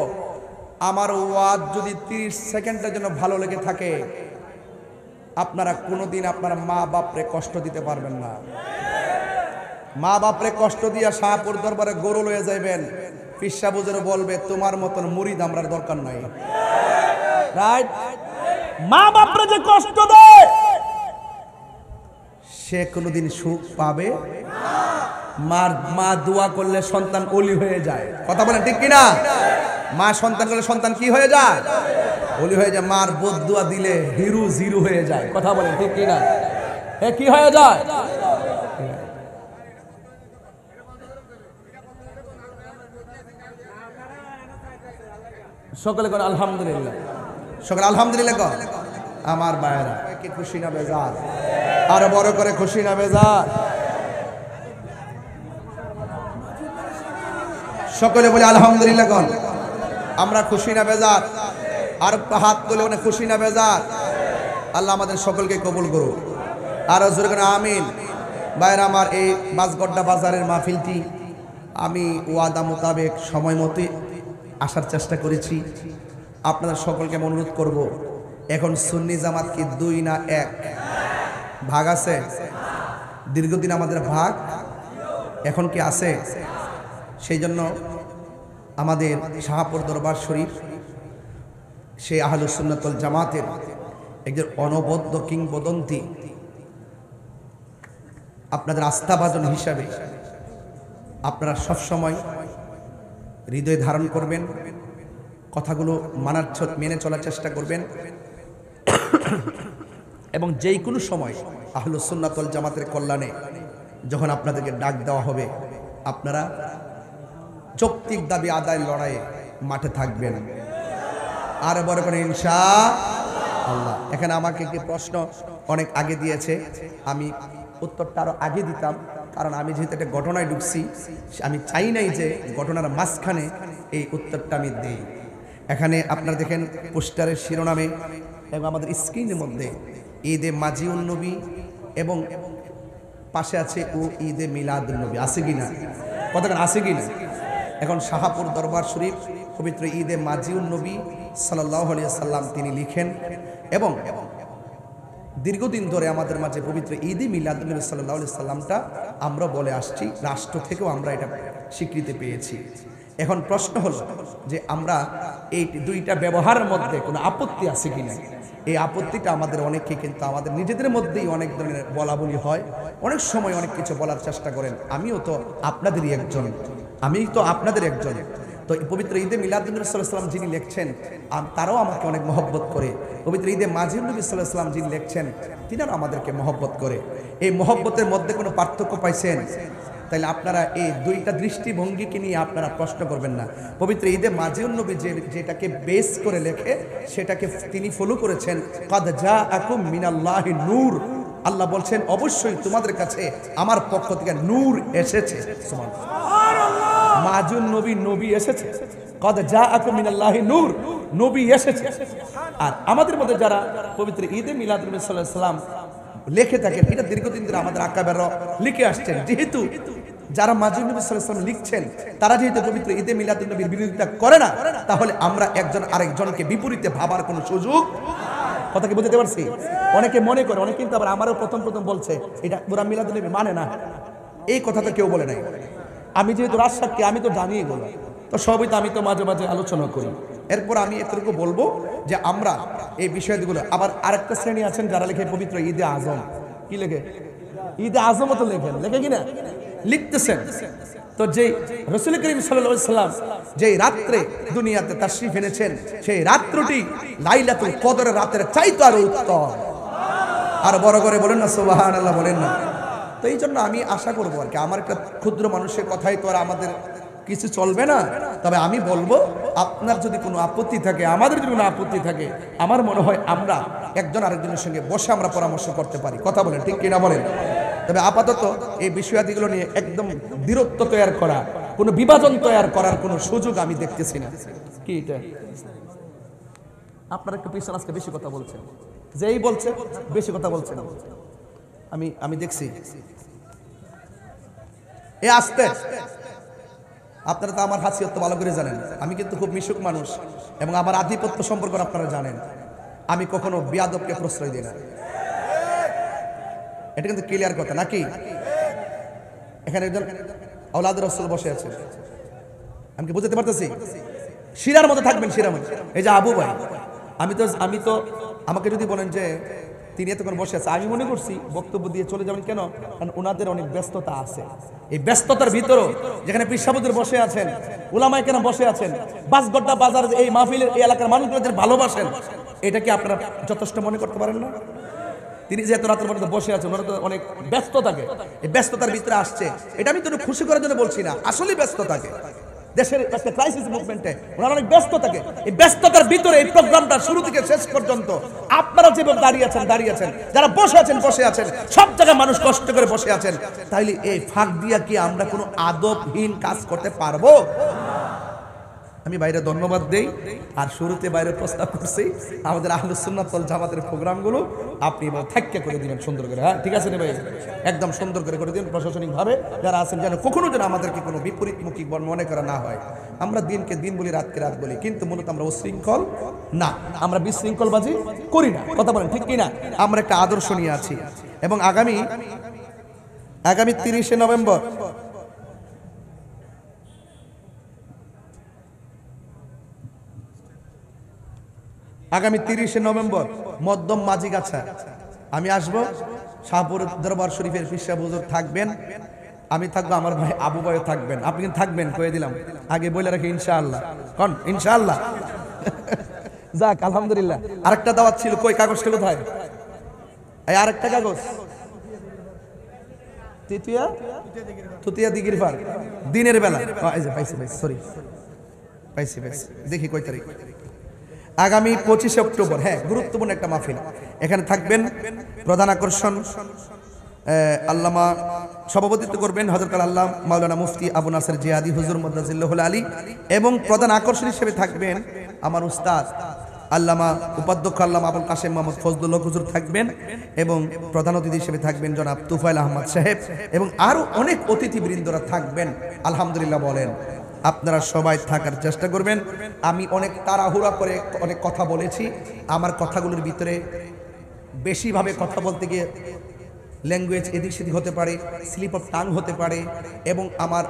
আমার ওয়াজ যদি 30 সেকেন্ডের জন্য ভালো লেগে থাকে আপনারা কোনোদিন আপনার মা বাপরে কষ্ট দিতে পারবেন না মা বাপরে কষ্ট দিয়া শাহপুর দরবারে গরু লয়ে যাইবেন পিসা বুজুরে বলবে তোমার মতন মুরিদ আমরার দরকার নাই রাইট মা বাপরে যে কষ্ট দেয় সে কোনোদিন সুখ পাবে মা দোয়া করলে সন্তান ওলি হয়ে যায় কথা বলেন ঠিক কিনা মা সন্তান করলে সন্তান কি হয়ে যায় ওলি হয়ে যায় মার বদদুয়া দিলে হিরু জিরু হয়ে যায় কথা বলেন ঠিক কিনা কি হয়ে যায় সকলে করে আলহামদুলিল্লাহ সকলে আলহামদুলিল্লাহ কর আমার ভাইরা কি খুশি না বেজার আর বড় করে খুশি না বেজার সকলে বলে আলহামদুলিল্লাহ কর আমরা খুশি না বেজার আর হাত তুলে অনেক খুশি না বেজার আল্লাহ আমাদের সকলকে কবুল করুন আর জোরে করে আমিন ভাইরা আমার এই বাসগড্ডা বাজারের মাহফিলটি আমি ওয়াদা মোতাবেক সময় মতো আসার চেষ্টা করেছি আপনাদের সকলকে অনুরোধ করব এখন সুন্নি জামাত কি 2 না 1 ভাগ আছে দীর্ঘদিন আমাদের ভাগ এখন কি আছে সেই জন্য আমাদের শাহপুর দরবার শরীফ সেই আহলুস সুন্নাত ওয়াল জামাতের একজন অনবদ্য কিংবদন্তি আপনাদের আস্থাভাজন হিসাবে আপনারা সব সময় হৃদয়ে ধারণ করবেন কথাগুলো মেনে চলার চেষ্টা করবেন এবং যেই কোনো সময় আহলুস সুন্নাত ওয়াল জামাতের কল্যাণে যখন আপনাদেরকে ডাক দেওয়া হবে আপনারা যৌক্তিক দাবি আদায়ের লড়াইয়ে মাঠে থাকবেন আর বড় করে ইনশাআল্লাহ এখানে আমাকে কি প্রশ্ন অনেক আগে দিয়েছে আমি উত্তরটা আরো আগে দিতাম কারণ আমি যেহেতু একটা ঘটনায় ঢুকছি আমি চাই নাই যে ঘটনার মাঝখানে এই উত্তরটা আমি দিই এখানে আপনারা দেখেন পোস্টারের শিরোনামে এবং আমাদের স্ক্রিনের মধ্যে ঈদে মাজিউন নবী এবং পাশে আছে ও ঈদে মিলাদুন নবী আছে কিনা কতক্ষণ আছে কিনা এখন শাহপুর দরবার শরীফ পবিত্র ঈদে মাজিউন নবী সাল্লাল্লাহু আলাইহি সাল্লাম তিনি লিখেন এবং দীর্ঘদিন ধরে আমাদের মাঝে পবিত্র ঈদে মিলাদুন নবী সাল্লাল্লাহু আলাইহি সাল্লামটা আমরা বলে আসছি রাষ্ট্র থেকেও আমরা এটা স্বীকৃতি পেয়েছি এখন প্রশ্ন হলো যে আমরা এই দুইটা ব্যবহারের মধ্যে কোনো আপত্তি আছে কিনা এই আপত্তিটা আমাদের অনেকে কিন্তু আমাদের নিজেদের মধ্যেই অনেক ধরনের বলাবলি হয় অনেক সময় অনেক কিছু বলার চেষ্টা করেন আমিও তো আপনাদেরই একজন তো পবিত্র ঈদে মিলাদুন নবী সাল্লাল্লাহু আলাইহি সাল্লাম যিনি লিখছেন তারাও আমাকে অনেক মহব্বত করে পবিত্র ঈদে মাজিউন নবী সাল্লাল্লাহু আলাইহি সাল্লাম যিনি লিখছেন তিনারা আমাদেরকে মহব্বত করে এই মহব্বতের মধ্যে কোনো পার্থক্য পাইছেন তাহলে আপনারা এই দুইটা দৃষ্টিভঙ্গিকে নিয়ে আপনারা প্রশ্ন করবেন না পবিত্র ঈদে মাজিউন নবী যেটাকে বেস করে লেখে সেটাকে তিনি ফলো করেছেন কাদ জাআকুম মিনাল্লাহি নূর আল্লাহ বলছেন অবশ্যই তোমাদের কাছে আমার পক্ষ থেকে নূর এসেছে। সুবহানাল্লাহ। মাজুন নবী, নবী এসেছে। কদ জাআকুম মিনাল্লাহি নূর, নবী এসেছে। আর আমাদের মধ্যে যারা পবিত্র ঈদে মিলাদুন নবী সাল্লাল্লাহু আলাইহি সাল্লাম লিখে থাকেন, এটা দীর্ঘদিন ধরে আমাদের আকাবেররা লিখে আসছেন। যেহেতু যারা মাজুন নবী সাল্লাল্লাহু আলাইহি সাল্লাম লিখছেন তারা যেহেতু পবিত্র ঈদে মিলাদুন নবীর বিরোধিতা করে না, তাহলে আমরা একজন আরেকজনকে বিপরীতে ভাবার কোনো সুযোগ, কথা কি বুঝতে পারছি? অনেকে মনে করে, অনেকে কিন্তু আবার আমারও প্রথম বলছে এটা পুরা মিলাদুন নবী মানে না, এই কথা তো কেউ বলে নাই। আমি যেহেতু রাজশাহী, আমি তো জানি এগুলো, তো সবই তো আমি তো মাঝে মাঝে আলোচনা করি। এরপর আমি এতটুকু বলবো যে আমরা এই বিষয়গুলো, আবার আরেকটা শ্রেণী আছেন যারা লেখে পবিত্র ঈদে আজম। কি লেখে? ঈদে আজমও তো লেখেন, লেখে কিনা লিখতেছেন। তো যে রাসূল করিম সাল্লাল্লাহু আলাইহি সাল্লাম যেই রাত্রে দুনিয়াতে তাশরীফ এনেছেন, সেই রাত্রটি লাইলাতুল কদরের রাতের চাইতে আরো উত্তম। আর বড় করে বলেন না সুবহানাল্লাহ, বলেন না। তো এই জন্য আমি আশা করবো আর কি, আমার একটা ক্ষুদ্র মানুষের কথাই তো আর আমাদের কিছু চলবে না। তবে আমি বলবো, আপনার যদি কোনো আপত্তি থাকে, আমাদের যদি কোনো আপত্তি থাকে, আমার মনে হয় আমরা একজন আরেকজনের সঙ্গে বসে আমরা পরামর্শ করতে পারি। কথা বলেন, ঠিক কিনা বলেন? তবে আপাতত এই বিষয়াদিগুলো নিয়ে একদম দূরত্ব তৈরি করা, কোনো বিভাজন তৈরি করার কোনো সুযোগ আমি দেখতেছি না। কি এটা? আপনারা একটু পিছনে আজকে বেশি কথা বলছেন, যেই বলছে বেশি কথা বলছেন, আমি দেখছি। এ আসতে, আপনারা তো আমার হাসিয়ত ভালো করে জানেন, আমি কিন্তু খুব মিশুক মানুষ এবং আমার আধিপত্য সম্পর্কে আপনারা জানেন। আমি কখনো বিয়াদবকে প্রশ্রয় দিই না, এটা কিন্তু ক্লিয়ার কথা নাকি? এখানে একজন আওলাদুর রাসূল বসে আছে, আমি কি বুঝতে পারতেছি? শিরার মতো থাকবেন, শিরার মতো। এই যে আবু ভাই, আমি তো আমাকে যদি বলেন যে তিনি এতক্ষণ বসে আছে, আমি মনে করছি বক্তব্য দিয়ে চলে যাবেন। কেন? কারণ ওনাদের অনেক ব্যস্ততা আছে। এই ব্যস্ততার ভিতরেও যেখানে পীর সাহেবদের বসে আছেন, উলামায়ে কেরাম বসে আছেন, বাসগড্ডা বাজার, এই মাহফিলের এই এলাকার মানুষগুলো যে ভালোবাসেন, এটা কি আপনারা যথেষ্ট মনে করতে পারেন না? তিনি যে এত রাতের পর্যন্ত বসে আছেন, ওনারা তো অনেক ব্যস্ত থাকে। এই ব্যস্ততার ভিতরে আসছে, এটা আমি তো খুশি করার জন্য বলছি না, আসলেই ব্যস্ত থাকে। দেশের একটা ক্রাইসিস মুভমেন্টে ওনারা অনেক ব্যস্ত থাকে। এই ব্যস্ততার ভিতরে এই প্রোগ্রামটা শুরু থেকে শেষ পর্যন্ত আপনারা যেভাবে দাঁড়িয়ে আছেন, যারা বসে আছেন, সব জায়গায় মানুষ কষ্ট করে বসে আছেন। তাইলে এই ফাঁক দিয়া কি আমরা কোনো আদবহীন কাজ করতে পারবো? আমি বাইরে ধন্যবাদ দেই। আর শুরুতে বাইরে প্রস্তাব করছি আমাদের আহলুস সুন্নাত ওয়াল জামাতের প্রোগ্রামগুলো আপনি এবার থাক্কা করে দিবেন সুন্দর করে। হ্যাঁ, ঠিক আছে না ভাই? একদম সুন্দর করে দিন। প্রশাসনিকভাবে যারা আছেন যেন কখনো যেন আমাদেরকে কোনো বিপরীতমুখী মনে করা না হয়। আমরা দিনকে দিন বলি, রাতকে রাত বলি, কিন্তু মূলত আমরা উশৃঙ্খল না, আমরা বিশৃঙ্খলবাজি করি না। কথা বলেন, ঠিক কিনা? আমরা একটা আদর্শ নিয়ে আছি এবং আগামী 30শে নভেম্বর মধ্যম মাঝিগাছা আমি আসবো। শাহপুর দরবার শরীফের পীর সাহেব হুজুর থাকবেন, আমি থাকবো, আমার ভাই আবু ভাইও থাকবেন। আপনি কিন্তু থাকবেন, কয়ে দিলাম, আগে বলে রাখি ইনশাআল্লাহ। কোন ইনশাআল্লাহ? যাক, আলহামদুলিল্লাহ। আরেকটা দাওয়াত ছিল, কই কাগজটা কোথায়? এই আরেকটা কাগজ, তুতিয়া দিগির পার, দিনের বেলা। পাইছি, দেখি কয় তারিখ? আগামী 25শে অক্টোবর। হ্যাঁ, গুরুত্বপূর্ণ একটা মাহফিল। এখানে থাকবেন প্রধান আকর্ষণ আল্লামা, সভাপতিত্ব করবেন হযরত আল্লাহ মাওলানা মুফতি আবু নাসের জিয়াদি হুজুর মুদাজ্জিল্লাহুল আলী, এবং প্রধান আকর্ষণ হিসেবে থাকবেন আমার উস্তাদ আল্লামা উপাধ্যক্ষ আল্লামা আবুল কাশেম মোহাম্মদ ফজলুল হক হুজুর থাকবেন, এবং প্রধান অতিথি হিসেবে থাকবেন জনাব তুফাইল আহমদ সাহেব, এবং আরো অনেক অতিথিবৃন্দরা থাকবেন। আলহামদুলিল্লাহ বলেন। আপনারা সবাই থাকার চেষ্টা করবেন। আমি অনেক তাড়াহুড়া করে অনেক কথা বলেছি, আমার কথাগুলোর ভিতরে বেশিভাবে কথা বলতে গিয়ে ল্যাঙ্গুয়েজ এদিক সেদিক হতে পারে, স্লিপ অফ টাং হতে পারে, এবং আমার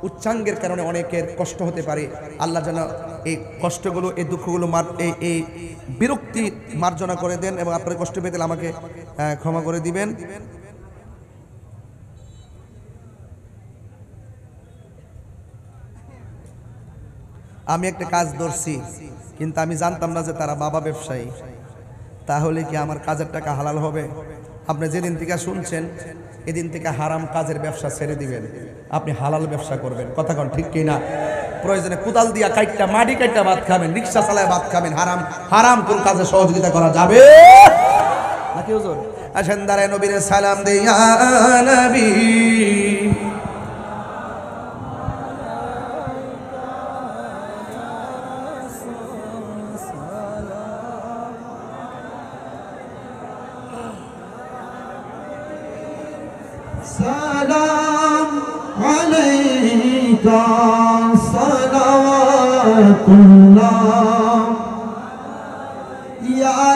উচ্চাঙ্গের কারণে অনেকের কষ্ট হতে পারে। আল্লাহ যেন এই কষ্টগুলো, এই দুঃখগুলো এই বিরক্তি মার্জনা করে দেন, এবং আপনারা কষ্ট পেতে আমাকে ক্ষমা করে দিবেন। আমি একটা কাজ ধরছি, কিন্তু আমি জানতাম না যে তারা বাবা ব্যবসায়ী। তাহলে কি আমার কাজের টাকা হালাল হবে? আপনি যেদিন থেকে শুনছেন এদিন থেকে হারাম কাজের ব্যবসা ছেড়ে দিবেন, আপনি হালাল ব্যবসা করবেন। কথা কোন ঠিক কিনা? প্রয়োজনে কোদাল দিয়া কাইটটা, মাটি কাইটটা ভাত খাবেন, রিক্সা চালায় ভাত খাবেন, হারাম কোন কাজে সহযোগিতা করা যাবে নাকি হুজুর? আসেন দাঁড়ায় নবীর সালাম দিয়া নবী সালাম আলাইকা সালাওয়াতুল্লাহ ইয়া